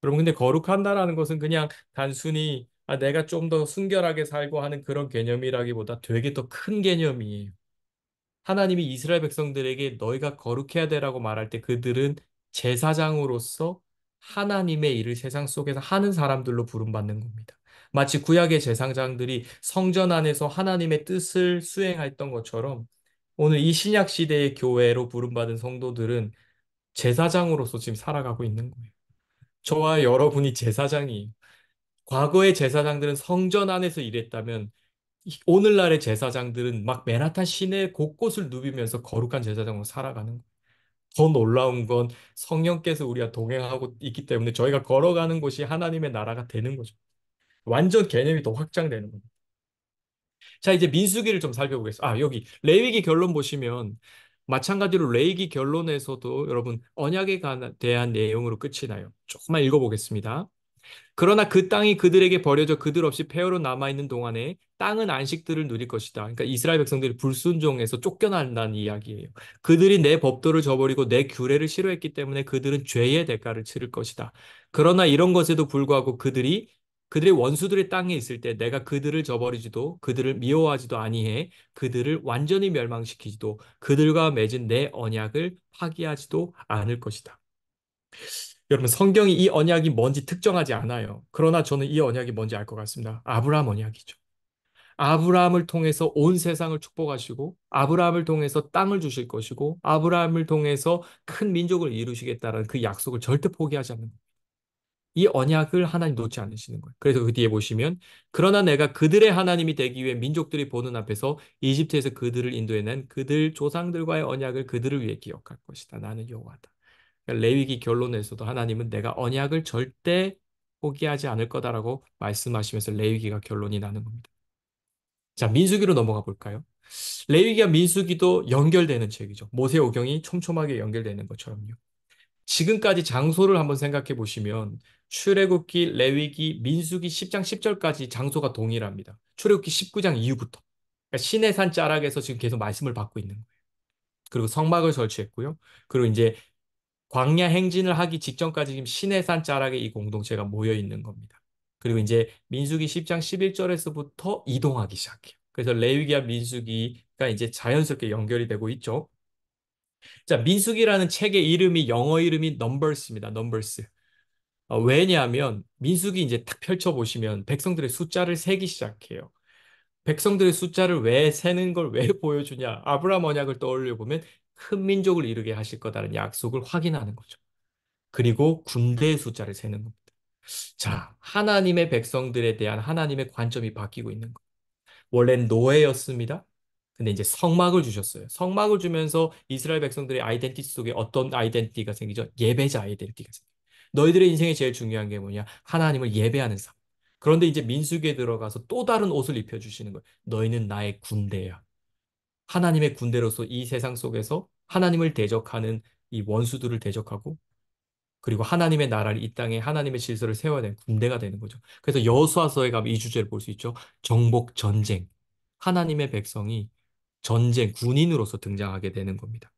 S1: 여러분, 근데 거룩한다라는 것은 그냥 단순히 내가 좀 더 순결하게 살고 하는 그런 개념이라기보다 되게 더 큰 개념이에요. 하나님이 이스라엘 백성들에게 너희가 거룩해야 되라고 말할 때 그들은 제사장으로서 하나님의 일을 세상 속에서 하는 사람들로 부름받는 겁니다. 마치 구약의 제사장들이 성전 안에서 하나님의 뜻을 수행했던 것처럼 오늘 이 신약 시대의 교회로 부름받은 성도들은 제사장으로서 지금 살아가고 있는 거예요. 저와 여러분이 제사장이에요. 과거의 제사장들은 성전 안에서 일했다면 오늘날의 제사장들은 막 맨하탄 시내 곳곳을 누비면서 거룩한 제사장으로 살아가는 거예요. 더 놀라운 건 성령께서 우리와 동행하고 있기 때문에 저희가 걸어가는 곳이 하나님의 나라가 되는 거죠. 완전 개념이 더 확장되는 겁니다. 자, 이제 민수기를 좀 살펴보겠습니다. 아, 여기 레위기 결론 보시면 마찬가지로 레위기 결론에서도 여러분 언약에 대한 내용으로 끝이 나요. 조금만 읽어보겠습니다. 그러나 그 땅이 그들에게 버려져 그들 없이 폐허로 남아있는 동안에 땅은 안식들을 누릴 것이다. 그러니까 이스라엘 백성들이 불순종해서 쫓겨난다는 이야기예요. 그들이 내 법도를 저버리고 내 규례를 싫어했기 때문에 그들은 죄의 대가를 치를 것이다. 그러나 이런 것에도 불구하고 그들의 원수들의 땅에 있을 때 내가 그들을 저버리지도 그들을 미워하지도 아니해 그들을 완전히 멸망시키지도 그들과 맺은 내 언약을 파기하지도 않을 것이다. 여러분, 성경이 이 언약이 뭔지 특정하지 않아요. 그러나 저는 이 언약이 뭔지 알 것 같습니다. 아브라함 언약이죠. 아브라함을 통해서 온 세상을 축복하시고, 아브라함을 통해서 땅을 주실 것이고, 아브라함을 통해서 큰 민족을 이루시겠다는 그 약속을 절대 포기하지 않는 거예요. 이 언약을 하나님 놓지 않으시는 거예요. 그래서 그 뒤에 보시면, 그러나 내가 그들의 하나님이 되기 위해 민족들이 보는 앞에서 이집트에서 그들을 인도해낸 그들 조상들과의 언약을 그들을 위해 기억할 것이다. 나는 여호와다. 그러니까 레위기 결론에서도 하나님은 내가 언약을 절대 포기하지 않을 거다라고 말씀하시면서 레위기가 결론이 나는 겁니다. 자, 민수기로 넘어가 볼까요? 레위기와 민수기도 연결되는 책이죠. 모세오경이 촘촘하게 연결되는 것처럼요. 지금까지 장소를 한번 생각해 보시면 출애굽기, 레위기, 민수기 10장 10절까지 장소가 동일합니다. 출애굽기 19장 이후부터. 그러니까 시내산 자락에서 지금 계속 말씀을 받고 있는 거예요. 그리고 성막을 설치했고요. 그리고 이제 광야 행진을 하기 직전까지 지금 시내산 자락에 이 공동체가 모여 있는 겁니다. 그리고 이제 민수기 10장 11절에서부터 이동하기 시작해요. 그래서 레위기와 민수기가 이제 자연스럽게 연결이 되고 있죠. 자, 민수기라는 책의 이름이 영어 이름이 넘버스입니다. 넘버스. 왜냐하면 민수기 이제 딱 펼쳐보시면 백성들의 숫자를 세기 시작해요. 백성들의 숫자를 왜 세는 걸 왜 보여주냐? 아브라함 언약을 떠올려 보면 큰 민족을 이루게 하실 거다라는 약속을 확인하는 거죠. 그리고 군대의 숫자를 세는 겁니다. 자, 하나님의 백성들에 대한 하나님의 관점이 바뀌고 있는 거예요. 원래는 노예였습니다. 근데 이제 성막을 주셨어요. 성막을 주면서 이스라엘 백성들의 아이덴티티 속에 어떤 아이덴티티가 생기죠? 예배자 아이덴티티가 생겨요. 너희들의 인생에 제일 중요한 게 뭐냐? 하나님을 예배하는 삶. 그런데 이제 민수기에 들어가서 또 다른 옷을 입혀주시는 거예요. 너희는 나의 군대야. 하나님의 군대로서 이 세상 속에서 하나님을 대적하는 이 원수들을 대적하고 그리고 하나님의 나라를 이 땅에 하나님의 질서를 세워야 되는 군대가 되는 거죠. 그래서 여호수아서에 가면 이 주제를 볼 수 있죠. 정복 전쟁. 하나님의 백성이 전쟁 군인으로서 등장하게 되는 겁니다.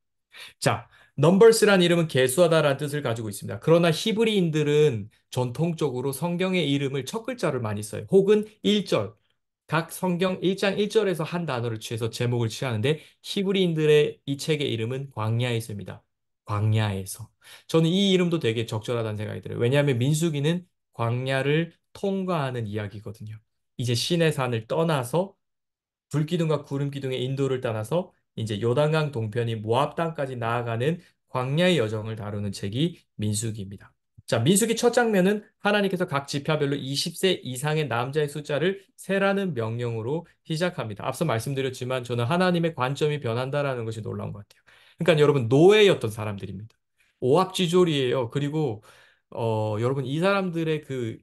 S1: 자, 넘버스란 이름은 계수하다라는 뜻을 가지고 있습니다. 그러나 히브리인들은 전통적으로 성경의 이름을 첫 글자를 많이 써요. 혹은 1절. 각 성경 1장 1절에서 한 단어를 취해서 제목을 취하는데 히브리인들의 이 책의 이름은 광야에서입니다. 광야에서. 저는 이 이름도 되게 적절하다는 생각이 들어요. 왜냐하면 민수기는 광야를 통과하는 이야기거든요. 이제 시내 산을 떠나서 불기둥과 구름기둥의 인도를 따라서 이제 요단강 동편인 모압 땅까지 나아가는 광야의 여정을 다루는 책이 민수기입니다. 자, 민수기 첫 장면은 하나님께서 각 지파별로 20세 이상의 남자의 숫자를 세라는 명령으로 시작합니다. 앞서 말씀드렸지만 저는 하나님의 관점이 변한다라는 것이 놀라운 것 같아요. 그러니까 여러분 노예였던 사람들입니다. 오합지졸이에요. 그리고 여러분 이 사람들의 그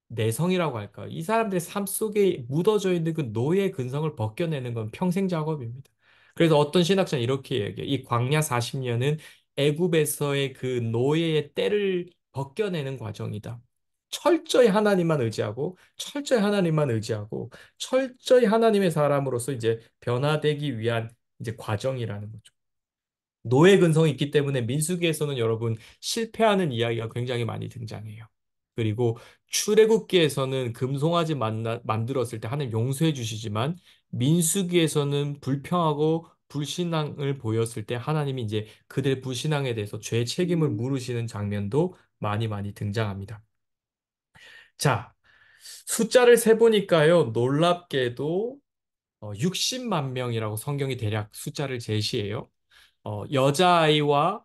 S1: 내성이라고 할까? 이 사람들의 삶 속에 묻어져 있는 그 노예의 근성을 벗겨내는 건 평생 작업입니다. 그래서 어떤 신학자는 이렇게 얘기해요. 이 광야 40년은 애굽에서의 그 노예의 때를 벗겨내는 과정이다. 철저히 하나님만 의지하고, 철저히 하나님만 의지하고, 철저히 하나님의 사람으로서 이제 변화되기 위한 이제 과정이라는 거죠. 노예 근성이 있기 때문에 민수기에서는 여러분 실패하는 이야기가 굉장히 많이 등장해요. 그리고 출애굽기에서는 금송아지 만들었을 때 하나님 용서해 주시지만 민수기에서는 불평하고 불신앙을 보였을 때 하나님이 이제 그들의 불신앙에 대해서 죄 책임을 물으시는 장면도 많이 많이 등장합니다. 자, 숫자를 세보니까요, 놀랍게도 60만 명이라고 성경이 대략 숫자를 제시해요. 여자아이와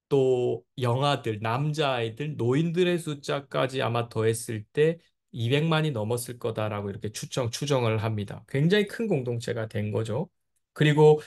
S1: 또 영아들, 남자아이들, 노인들의 숫자까지 아마 더했을 때 200만이 넘었을 거다라고 이렇게 추정을 합니다. 굉장히 큰 공동체가 된 거죠. 그리고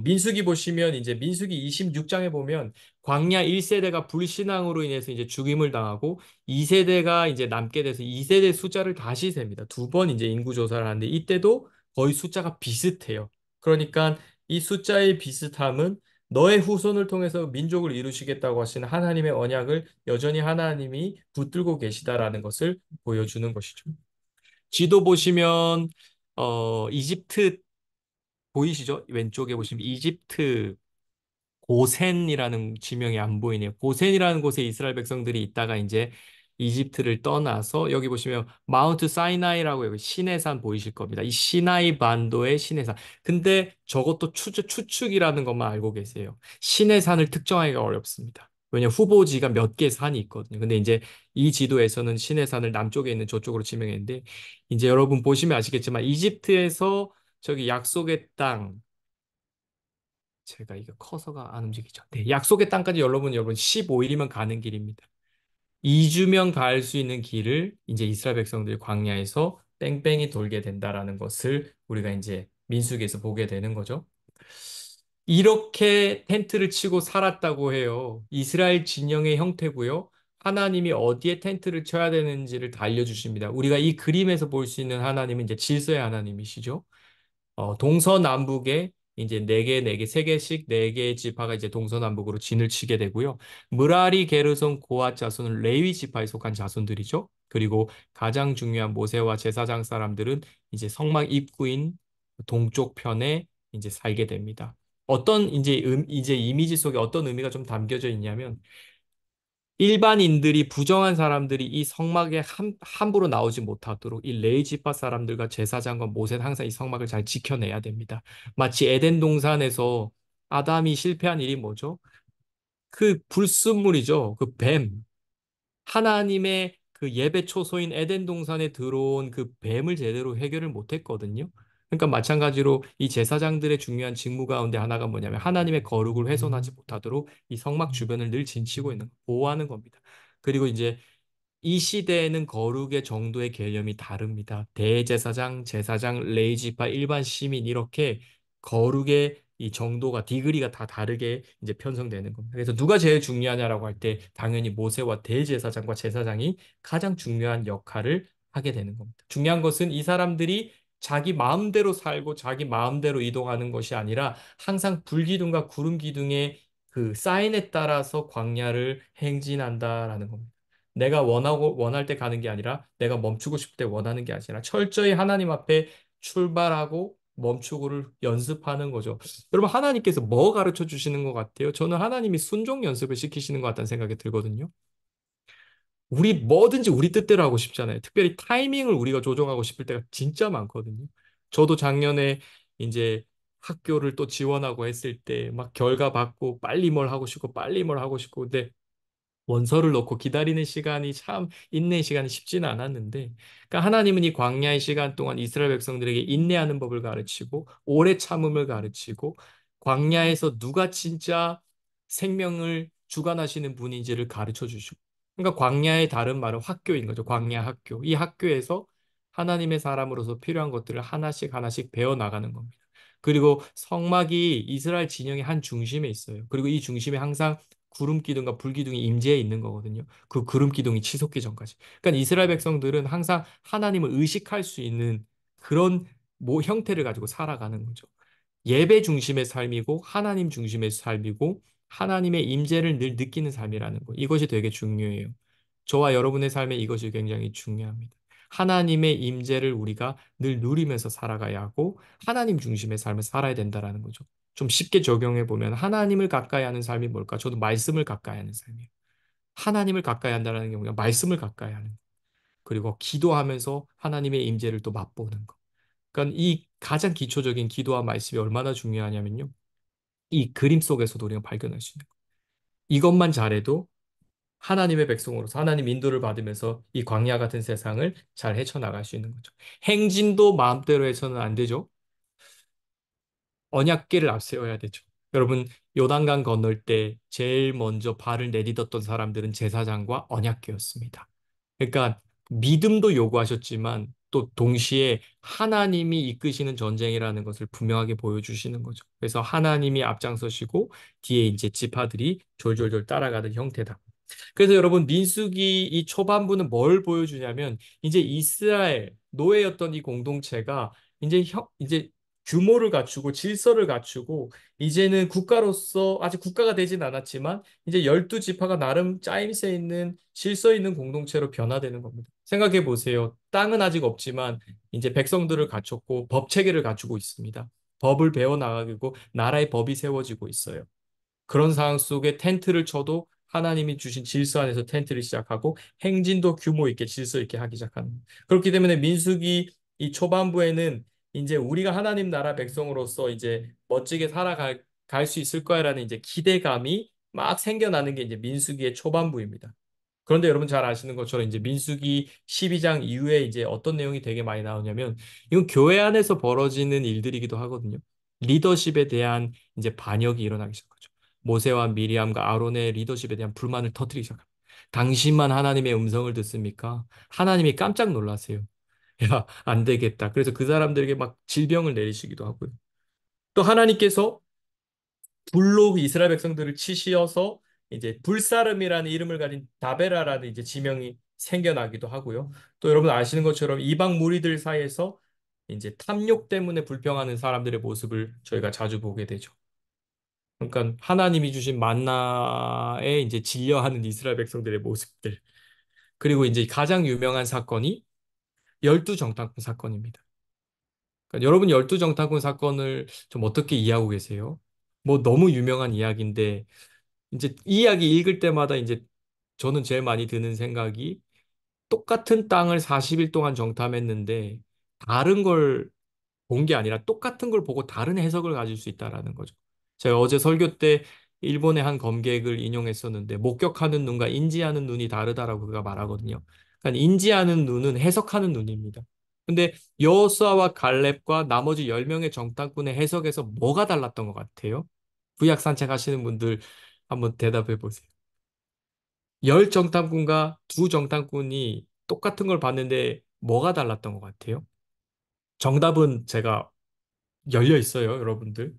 S1: 민수기 보시면 이제 민수기 26장에 보면 광야 1세대가 불신앙으로 인해서 이제 죽임을 당하고 2세대가 이제 남게 돼서 2세대 숫자를 다시 셉니다. 두 번 이제 인구 조사를 하는데 이때도 거의 숫자가 비슷해요. 그러니까 이 숫자의 비슷함은 너의 후손을 통해서 민족을 이루시겠다고 하시는 하나님의 언약을 여전히 하나님이 붙들고 계시다라는 것을 보여주는 것이죠. 지도 보시면 이집트 보이시죠? 왼쪽에 보시면 이집트 고센이라는 지명이 안 보이네요. 고센이라는 곳에 이스라엘 백성들이 있다가 이제 이집트를 떠나서 여기 보시면 마운트 사이나이라고 여기 시내산 보이실 겁니다. 이 시나이 반도의 시내산. 근데 저것도 추측이라는 것만 알고 계세요. 시내산을 특정하기가 어렵습니다. 왜냐면 후보지가 몇 개 산이 있거든요. 근데 이제 이 지도에서는 시내산을 남쪽에 있는 저쪽으로 지명했는데 이제 여러분 보시면 아시겠지만 이집트에서 저기 약속의 땅 제가 이게 커서가 안 움직이죠. 네, 약속의 땅까지 여러분 15일이면 가는 길입니다. 2주면 갈 수 있는 길을 이제 이스라엘 백성들이 광야에서 뺑뺑이 돌게 된다라는 것을 우리가 이제 민수기에서 보게 되는 거죠. 이렇게 텐트를 치고 살았다고 해요. 이스라엘 진영의 형태고요. 하나님이 어디에 텐트를 쳐야 되는지를 다 알려주십니다. 우리가 이 그림에서 볼 수 있는 하나님은 이제 질서의 하나님이시죠. 동서남북에 이제 네 개씩 네 개의 지파가 이제 동서남북으로 진을 치게 되고요. 무라리, 게르손, 고앗 자손은 레위 지파에 속한 자손들이죠. 그리고 가장 중요한 모세와 제사장 사람들은 이제 성막 입구인 동쪽 편에 이제 살게 됩니다. 어떤 이제 이미지 속에 어떤 의미가 좀 담겨져 있냐면 일반인들이 부정한 사람들이 이 성막에 함부로 나오지 못하도록 이 레이지파 사람들과 제사장과 모세는 항상 이 성막을 잘 지켜내야 됩니다. 마치 에덴 동산에서 아담이 실패한 일이 뭐죠? 그 불순물이죠. 그 뱀. 하나님의 그 예배 초소인 에덴 동산에 들어온 그 뱀을 제대로 해결을 못했거든요. 그러니까 마찬가지로 이 제사장들의 중요한 직무 가운데 하나가 뭐냐면 하나님의 거룩을 훼손하지 못하도록 이 성막 주변을 늘 진치고 있는 보호하는 겁니다. 그리고 이제 이 시대에는 거룩의 정도의 개념이 다릅니다. 대제사장, 제사장, 레이지파, 일반 시민 이렇게 거룩의 이 정도가 디그리가 다 다르게 이제 편성되는 겁니다. 그래서 누가 제일 중요하냐라고 할 때 당연히 모세와 대제사장과 제사장이 가장 중요한 역할을 하게 되는 겁니다. 중요한 것은 이 사람들이 자기 마음대로 살고 자기 마음대로 이동하는 것이 아니라 항상 불기둥과 구름 기둥의 그 사인에 따라서 광야를 행진한다라는 겁니다. 내가 원할 때 가는 게 아니라 내가 멈추고 싶을 때 원하는 게 아니라 철저히 하나님 앞에 출발하고 멈추고를 연습하는 거죠. 여러분, 하나님께서 뭐 가르쳐 주시는 것 같아요? 저는 하나님이 순종 연습을 시키시는 것 같다는 생각이 들거든요. 우리 뭐든지 우리 뜻대로 하고 싶잖아요. 특별히 타이밍을 우리가 조정하고 싶을 때가 진짜 많거든요. 저도 작년에 이제 학교를 또 지원하고 했을 때 막 결과 받고 빨리 뭘 하고 싶고 빨리 뭘 하고 싶고 근데 원서를 넣고 기다리는 시간이 참 인내의 시간이 쉽지는 않았는데 그러니까 하나님은 이 광야의 시간 동안 이스라엘 백성들에게 인내하는 법을 가르치고 오래 참음을 가르치고 광야에서 누가 진짜 생명을 주관하시는 분인지를 가르쳐 주시고 그러니까 광야의 다른 말은 학교인 거죠. 광야 학교. 이 학교에서 하나님의 사람으로서 필요한 것들을 하나씩 하나씩 배워 나가는 겁니다. 그리고 성막이 이스라엘 진영의 한 중심에 있어요. 그리고 이 중심에 항상 구름 기둥과 불 기둥이 임재해 있는 거거든요. 그 구름 기둥이 치솟기 전까지. 그러니까 이스라엘 백성들은 항상 하나님을 의식할 수 있는 그런 형태를 가지고 살아가는 거죠. 예배 중심의 삶이고 하나님 중심의 삶이고 하나님의 임재를 늘 느끼는 삶이라는 거. 이것이 되게 중요해요. 저와 여러분의 삶에 이것이 굉장히 중요합니다. 하나님의 임재를 우리가 늘 누리면서 살아가야 하고 하나님 중심의 삶을 살아야 된다라는 거죠. 좀 쉽게 적용해 보면 하나님을 가까이 하는 삶이 뭘까? 저도 말씀을 가까이 하는 삶이에요. 하나님을 가까이 한다는 게 뭐냐? 말씀을 가까이 하는 거. 그리고 기도하면서 하나님의 임재를 또 맛보는 거. 그러니까 이 가장 기초적인 기도와 말씀이 얼마나 중요하냐면요. 이 그림 속에서도 우리가 발견할 수 있는 거예요. 이것만 잘해도 하나님의 백성으로서 하나님 인도를 받으면서 이 광야 같은 세상을 잘 헤쳐나갈 수 있는 거죠. 행진도 마음대로 해서는 안 되죠. 언약궤를 앞세워야 되죠. 여러분, 요단강 건널 때 제일 먼저 발을 내딛었던 사람들은 제사장과 언약궤였습니다. 그러니까 믿음도 요구하셨지만 또 동시에 하나님이 이끄시는 전쟁이라는 것을 분명하게 보여주시는 거죠. 그래서 하나님이 앞장서시고 뒤에 이제 지파들이 졸졸졸 따라가는 형태다. 그래서 여러분 민수기 이 초반부는 뭘 보여주냐면 이제 이스라엘 노예였던 이 공동체가 이제 규모를 갖추고 질서를 갖추고 이제는 국가로서 아직 국가가 되진 않았지만 이제 12지파가 나름 짜임새 있는 질서 있는 공동체로 변화되는 겁니다. 생각해 보세요. 땅은 아직 없지만 이제 백성들을 갖췄고 법 체계를 갖추고 있습니다. 법을 배워 나가고 나라의 법이 세워지고 있어요. 그런 상황 속에 텐트를 쳐도 하나님이 주신 질서 안에서 텐트를 시작하고 행진도 규모 있게 질서 있게 하기 시작하는 거예요. 그렇기 때문에 민수기 이 초반부에는 이제 우리가 하나님 나라 백성으로서 이제 멋지게 살아갈 갈 수 있을 거야라는 이제 기대감이 막 생겨나는 게 이제 민수기의 초반부입니다. 그런데 여러분 잘 아시는 것처럼 이제 민수기 12장 이후에 이제 어떤 내용이 되게 많이 나오냐면 이건 교회 안에서 벌어지는 일들이기도 하거든요. 리더십에 대한 이제 반역이 일어나기 시작하죠. 모세와 미리암과 아론의 리더십에 대한 불만을 터뜨리기 시작합니다. 당신만 하나님의 음성을 듣습니까? 하나님이 깜짝 놀라세요. 야, 안 되겠다. 그래서 그 사람들에게 막 질병을 내리시기도 하고요. 또 하나님께서 불로 이스라엘 백성들을 치시어서 이제 불사름이라는 이름을 가진 다베라라는 이제 지명이 생겨나기도 하고요. 또 여러분 아시는 것처럼 이방 무리들 사이에서 이제 탐욕 때문에 불평하는 사람들의 모습을 저희가 자주 보게 되죠. 그러니까 하나님이 주신 만나에 이제 질려하는 이스라엘 백성들의 모습들. 그리고 이제 가장 유명한 사건이 열두 정탐꾼 사건입니다. 그러니까 여러분 열두 정탐꾼 사건을 좀 어떻게 이해하고 계세요? 뭐 너무 유명한 이야기인데 이제 이 이야기 읽을 때마다 이제 저는 제일 많이 드는 생각이 똑같은 땅을 40일 동안 정탐했는데 다른 걸 본 게 아니라 똑같은 걸 보고 다른 해석을 가질 수 있다라는 거죠. 제가 어제 설교 때 일본의 한 검객을 인용했었는데 목격하는 눈과 인지하는 눈이 다르다라고 그가 말하거든요. 그러니까 인지하는 눈은 해석하는 눈입니다. 근데 여호수아와 갈렙과 나머지 10명의 정탐꾼의 해석에서 뭐가 달랐던 것 같아요? 구약 산책하시는 분들 한번 대답해 보세요. 열 정탐꾼과 두 정탐꾼이 똑같은 걸 봤는데 뭐가 달랐던 것 같아요? 정답은 제가 열려 있어요, 여러분들.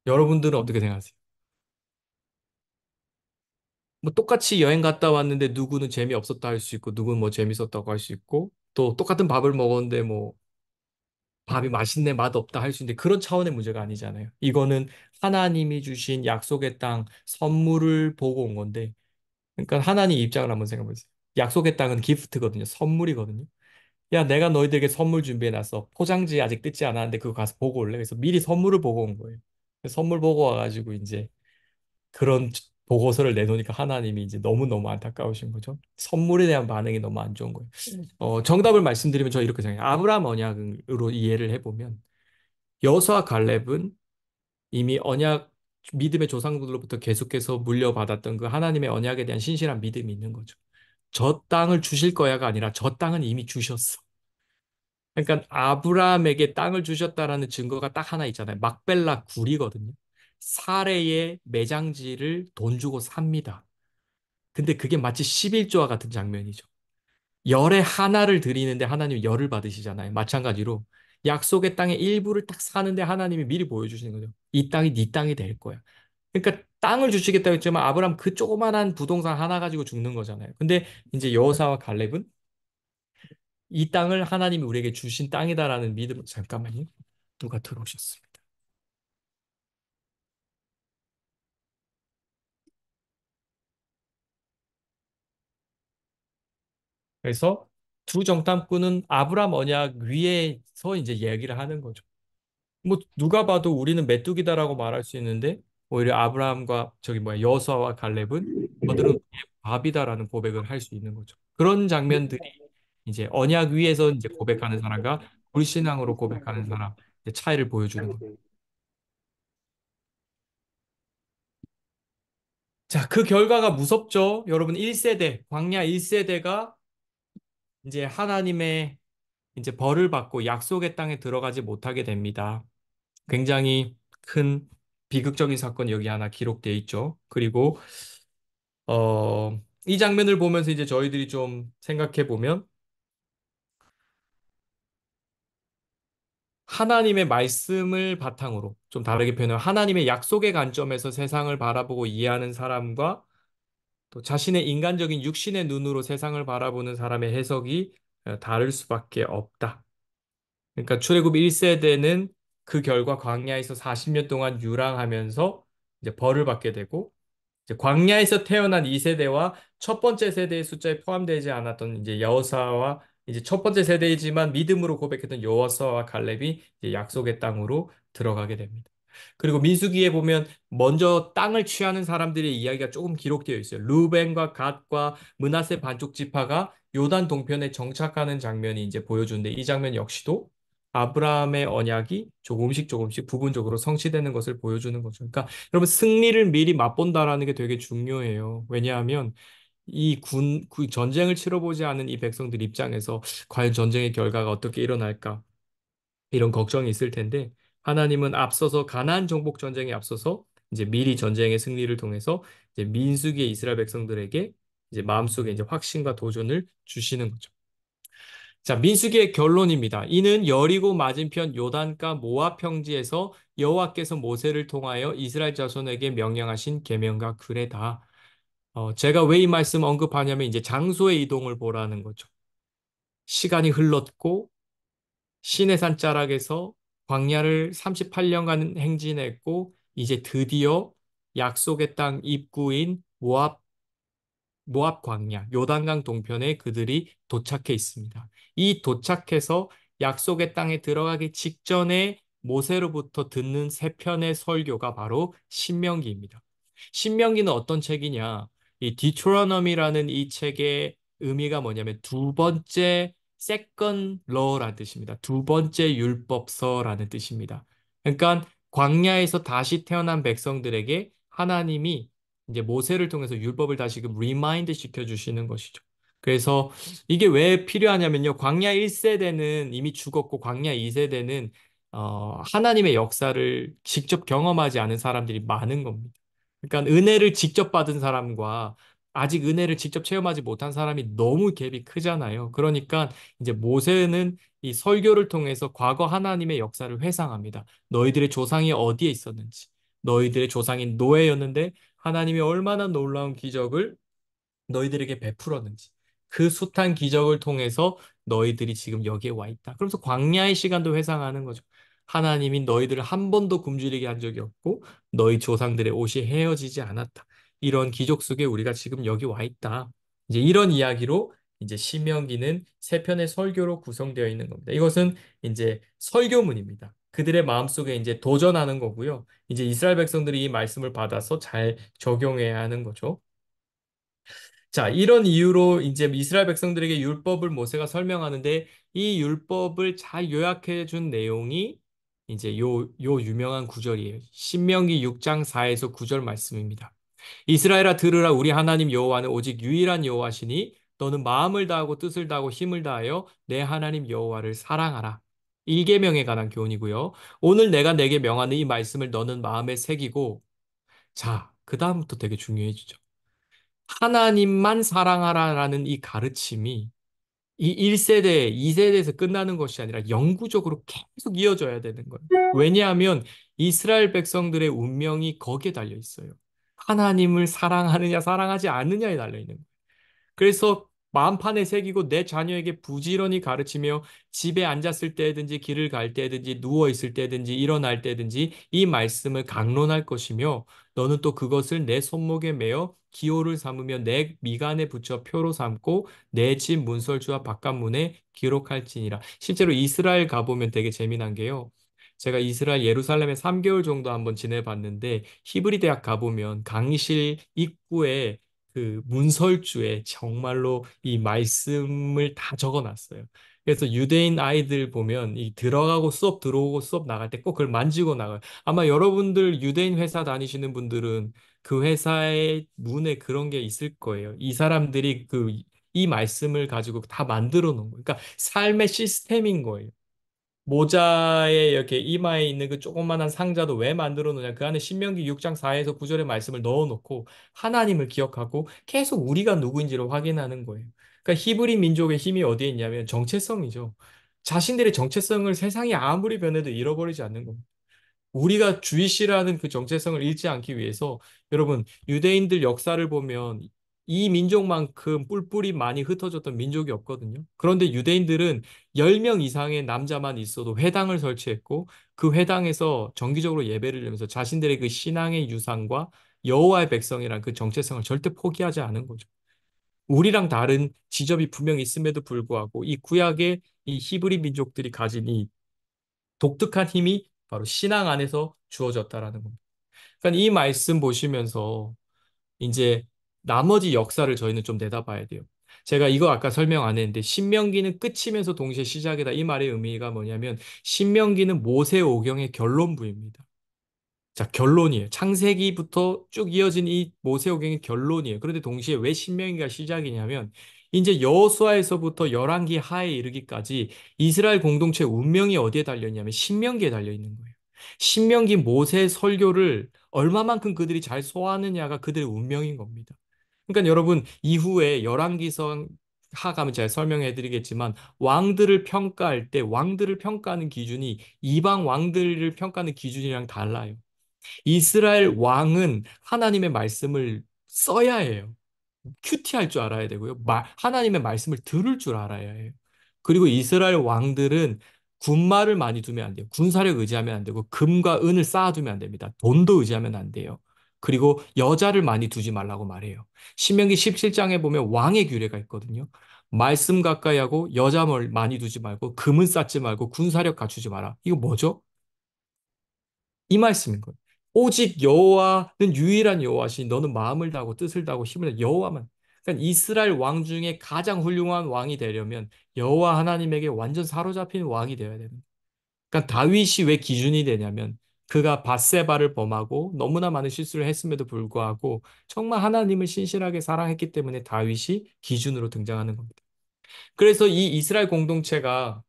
S1: 여러분들은 어떻게 생각하세요? 뭐 똑같이 여행 갔다 왔는데 누구는 재미없었다 할 수 있고 누구는 뭐 재밌었다고 할 수 있고 또 똑같은 밥을 먹었는데 뭐 밥이 맛있네, 맛없다 할 수 있는데 그런 차원의 문제가 아니잖아요. 이거는 하나님이 주신 약속의 땅 선물을 보고 온 건데 그러니까 하나님 입장을 한번 생각해 보세요. 약속의 땅은 기프트거든요. 선물이거든요. 야, 내가 너희들에게 선물 준비해놨어. 포장지 아직 뜯지 않았는데 그거 가서 보고 올래? 그래서 미리 선물을 보고 온 거예요. 선물 보고 와가지고 이제 그런 보고서를 내놓으니까 하나님이 이제 너무너무 안타까우신 거죠. 선물에 대한 반응이 너무 안 좋은 거예요. 정답을 말씀드리면 저 이렇게 생각해요. 아브라함 언약으로 이해를 해보면 여호수아 갈렙은 이미 언약 믿음의 조상들로부터 계속해서 물려받았던 그 하나님의 언약에 대한 신실한 믿음이 있는 거죠. 저 땅을 주실 거야가 아니라 저 땅은 이미 주셨어. 그러니까 아브라함에게 땅을 주셨다라는 증거가 딱 하나 있잖아요. 막벨라 굴이거든요. 사레의 매장지를 돈 주고 삽니다. 근데 그게 마치 11조와 같은 장면이죠. 열의 하나를 드리는데 하나님이 열을 받으시잖아요. 마찬가지로 약속의 땅의 일부를 딱 사는데 하나님이 미리 보여주시는 거죠. 이 땅이 네 땅이 될 거야. 그러니까 땅을 주시겠다고 했지만 아브라함 그 조그만한 부동산 하나 가지고 죽는 거잖아요. 근데 이제 여호사와 갈렙은 이 땅을 하나님이 우리에게 주신 땅이다라는 믿음. 잠깐만요. 누가 들어오셨습니다. 그래서 두 정탐꾼은 아브라함 언약 위에서 이제 얘기를 하는 거죠. 뭐 누가 봐도 우리는 메뚜기다라고 말할 수 있는데 오히려 아브라함과 저기 뭐야 여호수아와 갈렙은 저들은 우리의 밥이다라는 고백을 할 수 있는 거죠. 그런 장면들이 이제 언약 위에서 이제 고백하는 사람과 불신앙으로 고백하는 사람 이제 차이를 보여주는 겁니다. 자, 그 결과가 무섭죠. 여러분 1세대, 광야 1세대가 이제 하나님의 이제 벌을 받고 약속의 땅에 들어가지 못하게 됩니다. 굉장히 큰 비극적인 사건이 여기 하나 기록되어 있죠. 그리고 이 장면을 보면서 이제 저희들이 좀 생각해 보면 하나님의 말씀을 바탕으로 좀 다르게 표현하면 하나님의 약속의 관점에서 세상을 바라보고 이해하는 사람과 또 자신의 인간적인 육신의 눈으로 세상을 바라보는 사람의 해석이 다를 수밖에 없다. 그러니까 출애굽 1세대는 그 결과 광야에서 40년 동안 유랑하면서 이제 벌을 받게 되고 이제 광야에서 태어난 2세대와 첫 번째 세대의 숫자에 포함되지 않았던 이제 여호사와 이제 첫 번째 세대이지만 믿음으로 고백했던 여호사와 갈렙이 이제 약속의 땅으로 들어가게 됩니다. 그리고 민수기에 보면 먼저 땅을 취하는 사람들의 이야기가 조금 기록되어 있어요. 루벤과 갓과 므낫세 반쪽 지파가 요단 동편에 정착하는 장면이 이제 보여주는데 이 장면 역시도 아브라함의 언약이 조금씩 조금씩 부분적으로 성취되는 것을 보여주는 거죠. 그러니까 여러분 승리를 미리 맛본다라는 게 되게 중요해요. 왜냐하면 그 전쟁을 치러보지 않은 이 백성들 입장에서 과연 전쟁의 결과가 어떻게 일어날까? 이런 걱정이 있을 텐데 하나님은 앞서서 가나안 정복 전쟁에 앞서서 이제 미리 전쟁의 승리를 통해서 이제 민수기의 이스라엘 백성들에게 이제 마음속에 이제 확신과 도전을 주시는 거죠. 자, 민수기의 결론입니다. 이는 여리고 맞은편 요단가 모압 평지에서 여호와께서 모세를 통하여 이스라엘 자손에게 명령하신 계명과 규례다. 제가 왜 이 말씀 언급하냐면 이제 장소의 이동을 보라는 거죠. 시간이 흘렀고 시내산 자락에서 광야를 38년간 행진했고 이제 드디어 약속의 땅 입구인 모압 광야, 요단강 동편에 그들이 도착해 있습니다. 이 도착해서 약속의 땅에 들어가기 직전에 모세로부터 듣는 세 편의 설교가 바로 신명기입니다. 신명기는 어떤 책이냐? 이 디트로노미라는 이 책의 의미가 뭐냐면 두 번째 세컨 러라는 뜻입니다. 두 번째 율법서라는 뜻입니다. 그러니까 광야에서 다시 태어난 백성들에게 하나님이 이제 모세를 통해서 율법을 다시금 리마인드 시켜주시는 것이죠. 그래서 이게 왜 필요하냐면요. 광야 1세대는 이미 죽었고 광야 2세대는 하나님의 역사를 직접 경험하지 않은 사람들이 많은 겁니다. 그러니까 은혜를 직접 받은 사람과 아직 은혜를 직접 체험하지 못한 사람이 너무 갭이 크잖아요. 그러니까 이제 모세는 이 설교를 통해서 과거 하나님의 역사를 회상합니다. 너희들의 조상이 어디에 있었는지, 너희들의 조상이 노예였는데 하나님이 얼마나 놀라운 기적을 너희들에게 베풀었는지 그 숱한 기적을 통해서 너희들이 지금 여기에 와 있다. 그러면서 광야의 시간도 회상하는 거죠. 하나님이 너희들을 한 번도 굶주리게 한 적이 없고 너희 조상들의 옷이 헤어지지 않았다. 이런 기적 속에 우리가 지금 여기 와 있다. 이제 이런 이야기로 이제 신명기는 세 편의 설교로 구성되어 있는 겁니다. 이것은 이제 설교문입니다. 그들의 마음속에 이제 도전하는 거고요. 이제 이스라엘 백성들이 이 말씀을 받아서 잘 적용해야 하는 거죠. 자, 이런 이유로 이제 이스라엘 백성들에게 율법을 모세가 설명하는데 이 율법을 잘 요약해 준 내용이 이제 요 유명한 구절이에요. 신명기 6장 4에서 9절 말씀입니다. 이스라엘아 들으라 우리 하나님 여호와는 오직 유일한 여호와시니 너는 마음을 다하고 뜻을 다하고 힘을 다하여 내 하나님 여호와를 사랑하라. 일계명에 관한 교훈이고요. 오늘 내가 내게 명하는 이 말씀을 너는 마음에 새기고 자, 그다음부터 되게 중요해지죠. 하나님만 사랑하라라는 이 가르침이 이 1세대, 2세대에서 끝나는 것이 아니라 영구적으로 계속 이어져야 되는 거예요. 왜냐하면 이스라엘 백성들의 운명이 거기에 달려 있어요. 하나님을 사랑하느냐, 사랑하지 않느냐에 달려 있는 거예요. 그래서 마음판에 새기고 내 자녀에게 부지런히 가르치며 집에 앉았을 때든지 길을 갈 때든지 누워 있을 때든지 일어날 때든지 이 말씀을 강론할 것이며 너는 또 그것을 내 손목에 매어 기호를 삼으며 내 미간에 붙여 표로 삼고 내 집 문설주와 바깥문에 기록할지니라. 실제로 이스라엘 가보면 되게 재미난 게요. 제가 이스라엘 예루살렘에 3개월 정도 한번 지내봤는데 히브리 대학 가보면 강의실 입구에 그 문설주에 정말로 이 말씀을 다 적어놨어요. 그래서 유대인 아이들 보면 이 들어가고 수업 들어오고 수업 나갈 때 꼭 그걸 만지고 나가요. 아마 여러분들 유대인 회사 다니시는 분들은 그 회사의 문에 그런 게 있을 거예요. 이 사람들이 이 말씀을 가지고 다 만들어 놓은 거예요. 그러니까 삶의 시스템인 거예요. 모자에 이렇게 이마에 있는 그 조그만한 상자도 왜 만들어 놓냐? 그 안에 신명기 6장 4에서 9절의 말씀을 넣어 놓고 하나님을 기억하고 계속 우리가 누구인지를 확인하는 거예요. 그러니까 히브리 민족의 힘이 어디에 있냐면 정체성이죠. 자신들의 정체성을 세상이 아무리 변해도 잃어버리지 않는 겁니다. 우리가 주이시라는 그 정체성을 잃지 않기 위해서 여러분 유대인들 역사를 보면 이 민족만큼 뿔뿔이 많이 흩어졌던 민족이 없거든요. 그런데 유대인들은 10명 이상의 남자만 있어도 회당을 설치했고 그 회당에서 정기적으로 예배를 드리면서 자신들의 그 신앙의 유산과 여호와의 백성이란 그 정체성을 절대 포기하지 않은 거죠. 우리랑 다른 지점이 분명히 있음에도 불구하고 이 구약의 이 히브리 민족들이 가진 이 독특한 힘이 바로 신앙 안에서 주어졌다라는 겁니다. 그러니까 이 말씀 보시면서 이제 나머지 역사를 저희는 좀 내다봐야 돼요. 제가 이거 아까 설명 안 했는데 신명기는 끝이면서 동시에 시작이다. 이 말의 의미가 뭐냐면 신명기는 모세 오경의 결론부입니다. 자, 결론이에요. 창세기부터 쭉 이어진 이 모세오경의 결론이에요. 그런데 동시에 왜 신명기가 시작이냐면 이제 여호수아에서부터 열왕기 하에 이르기까지 이스라엘 공동체 운명이 어디에 달려 있냐면 신명기에 달려 있는 거예요. 신명기 모세 설교를 얼마만큼 그들이 잘 소화하느냐가 그들의 운명인 겁니다. 그러니까 여러분 이후에 열왕기서 하 가면 제가 설명해 드리겠지만 왕들을 평가할 때 왕들을 평가하는 기준이 이방 왕들을 평가하는 기준이랑 달라요. 이스라엘 왕은 하나님의 말씀을 써야 해요. 큐티할 줄 알아야 되고요. 하나님의 말씀을 들을 줄 알아야 해요. 그리고 이스라엘 왕들은 군말을 많이 두면 안 돼요. 군사력 의지하면 안 되고 금과 은을 쌓아두면 안 됩니다. 돈도 의지하면 안 돼요. 그리고 여자를 많이 두지 말라고 말해요. 신명기 17장에 보면 왕의 규례가 있거든요. 말씀 가까이 하고 여자 많이 두지 말고 금은 쌓지 말고 군사력 갖추지 마라. 이거 뭐죠? 이 말씀인 거예요. 오직 여호와는 유일한 여호와시니 너는 마음을 다하고 뜻을 다하고 힘을 다하고 여호와만. 그러니까 이스라엘 왕 중에 가장 훌륭한 왕이 되려면 여호와 하나님에게 완전 사로잡힌 왕이 되어야 되는 거예요. 그러니까 다윗이 왜 기준이 되냐면 그가 밧세바를 범하고 너무나 많은 실수를 했음에도 불구하고 정말 하나님을 신실하게 사랑했기 때문에 다윗이 기준으로 등장하는 겁니다. 그래서 이 이스라엘 공동체가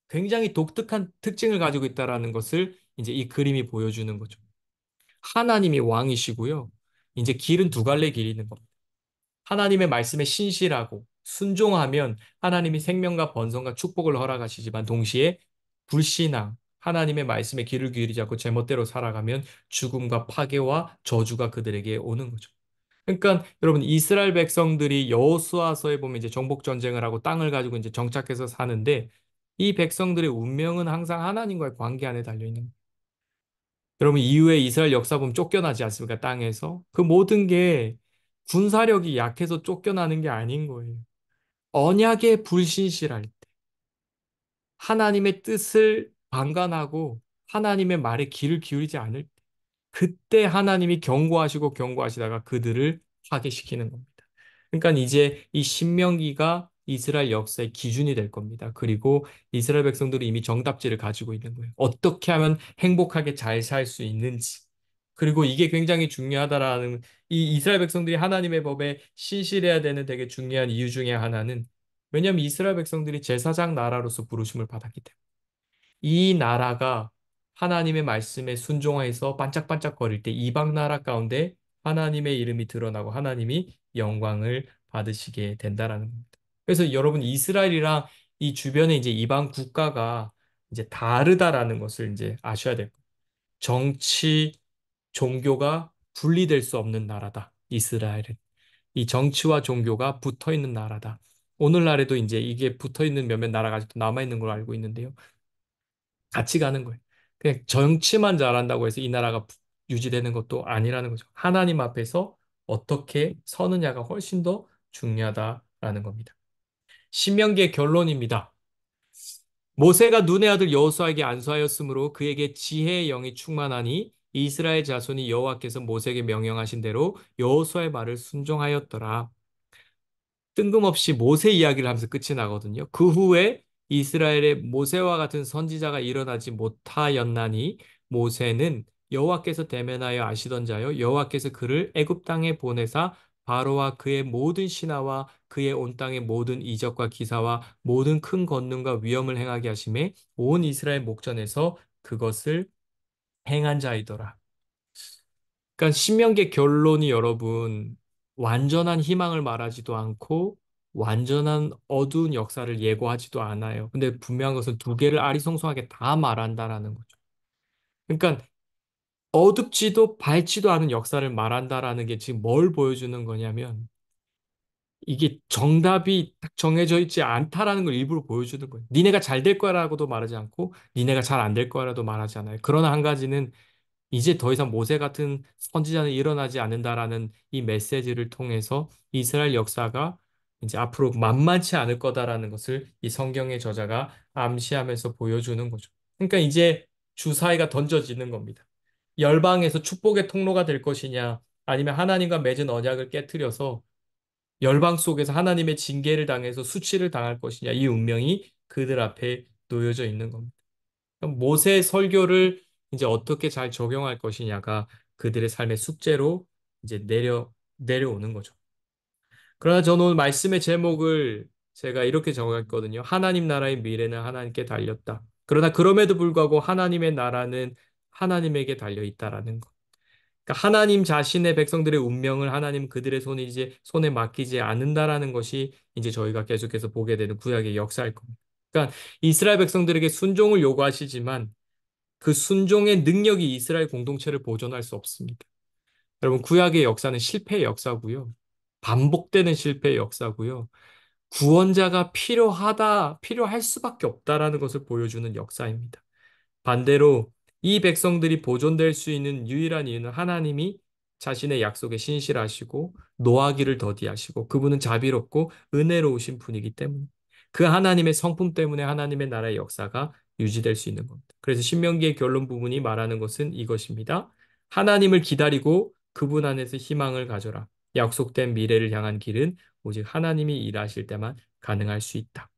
S1: 굉장히 독특한 특징을 가지고 있다라는 것을 이제 이 그림이 보여주는 거죠. 하나님이 왕이시고요. 이제 길은 두 갈래 길이 있는 겁니다. 하나님의 말씀에 신실하고 순종하면 하나님이 생명과 번성과 축복을 허락하시지만 동시에 불신앙, 하나님의 말씀에 귀를 기울이지 않고 제멋대로 살아가면 죽음과 파괴와 저주가 그들에게 오는 거죠. 그러니까 여러분 이스라엘 백성들이 여호수아서에 보면 이제 정복 전쟁을 하고 땅을 가지고 이제 정착해서 사는데 이 백성들의 운명은 항상 하나님과의 관계 안에 달려 있는 거예요. 여러분 이후에 이스라엘 역사 보면 쫓겨나지 않습니까? 땅에서. 그 모든 게 군사력이 약해서 쫓겨나는 게 아닌 거예요. 언약에 불신실할 때, 하나님의 뜻을 방관하고 하나님의 말에 귀를 기울이지 않을 때, 그때 하나님이 경고하시고 경고하시다가 그들을 파괴시키는 겁니다. 그러니까 이제 이 신명기가 이스라엘 역사의 기준이 될 겁니다. 그리고 이스라엘 백성들이 이미 정답지를 가지고 있는 거예요. 어떻게 하면 행복하게 잘 살 수 있는지. 그리고 이게 굉장히 중요하다라는 이 이스라엘 백성들이 하나님의 법에 신실해야 되는 되게 중요한 이유 중에 하나는 왜냐하면 이스라엘 백성들이 제사장 나라로서 부르심을 받았기 때문에. 이 나라가 하나님의 말씀에 순종해서 반짝반짝거릴 때 이방 나라 가운데 하나님의 이름이 드러나고 하나님이 영광을 받으시게 된다라는 겁니다. 그래서 여러분 이스라엘이랑 이 주변에 이제 이방 국가가 이제 다르다라는 것을 이제 아셔야 돼요. 정치, 종교가 분리될 수 없는 나라다. 이스라엘은. 이 정치와 종교가 붙어 있는 나라다. 오늘날에도 이제 이게 붙어 있는 몇몇 나라가 아직도 남아 있는 걸로 알고 있는데요. 같이 가는 거예요. 그냥 정치만 잘한다고 해서 이 나라가 유지되는 것도 아니라는 거죠. 하나님 앞에서 어떻게 서느냐가 훨씬 더 중요하다라는 겁니다. 신명기의 결론입니다. 모세가 눈의 아들 여호수아에게 안수하였으므로 그에게 지혜의 영이 충만하니 이스라엘 자손이 여호와께서 모세에게 명령하신 대로 여호수아의 말을 순종하였더라. 뜬금없이 모세 이야기를 하면서 끝이 나거든요. 그 후에 이스라엘의 모세와 같은 선지자가 일어나지 못하였나니 모세는 여호와께서 대면하여 아시던 자요 여호와께서 그를 애굽 땅에 보내사 바로와 그의 모든 신하와 그의 온 땅의 모든 이적과 기사와 모든 큰 권능과 위엄을 행하게 하심에 온 이스라엘 목전에서 그것을 행한 자이더라. 그러니까 신명기의 결론이 여러분 완전한 희망을 말하지도 않고 완전한 어두운 역사를 예고하지도 않아요. 근데 분명한 것은 두 개를 아리송송하게 다 말한다라는 거죠. 그러니까 어둡지도 밝지도 않은 역사를 말한다라는 게 지금 뭘 보여주는 거냐면 이게 정답이 딱 정해져 있지 않다라는 걸 일부러 보여주는 거예요. 니네가 잘 될 거라고도 말하지 않고 니네가 잘 안 될 거라도 말하지 않아요. 그러나 한 가지는 이제 더 이상 모세 같은 선지자는 일어나지 않는다라는 이 메시지를 통해서 이스라엘 역사가 이제 앞으로 만만치 않을 거다라는 것을 이 성경의 저자가 암시하면서 보여주는 거죠. 그러니까 이제 주사위가 던져지는 겁니다. 열방에서 축복의 통로가 될 것이냐, 아니면 하나님과 맺은 언약을 깨뜨려서 열방 속에서 하나님의 징계를 당해서 수치를 당할 것이냐, 이 운명이 그들 앞에 놓여져 있는 겁니다. 그럼 모세의 설교를 이제 어떻게 잘 적용할 것이냐가 그들의 삶의 숙제로 이제 내려오는 거죠. 그러나 저는 오늘 말씀의 제목을 제가 이렇게 정했거든요. 하나님 나라의 미래는 하나님께 달렸다. 그러나 그럼에도 불구하고 하나님의 나라는 하나님에게 달려 있다라는 것. 그러니까 하나님 자신의 백성들의 운명을 하나님 그들의 손에 이제 손에 맡기지 않는다라는 것이 이제 저희가 계속해서 보게 되는 구약의 역사일 겁니다. 그러니까 이스라엘 백성들에게 순종을 요구하시지만 그 순종의 능력이 이스라엘 공동체를 보존할 수 없습니다. 여러분, 구약의 역사는 실패의 역사고요. 반복되는 실패의 역사고요. 구원자가 필요할 수밖에 없다라는 것을 보여주는 역사입니다. 반대로 이 백성들이 보존될 수 있는 유일한 이유는 하나님이 자신의 약속에 신실하시고 노하기를 더디하시고 그분은 자비롭고 은혜로우신 분이기 때문에 그 하나님의 성품 때문에 하나님의 나라의 역사가 유지될 수 있는 겁니다. 그래서 신명기의 결론 부분이 말하는 것은 이것입니다. 하나님을 기다리고 그분 안에서 희망을 가져라. 약속된 미래를 향한 길은 오직 하나님이 일하실 때만 가능할 수 있다.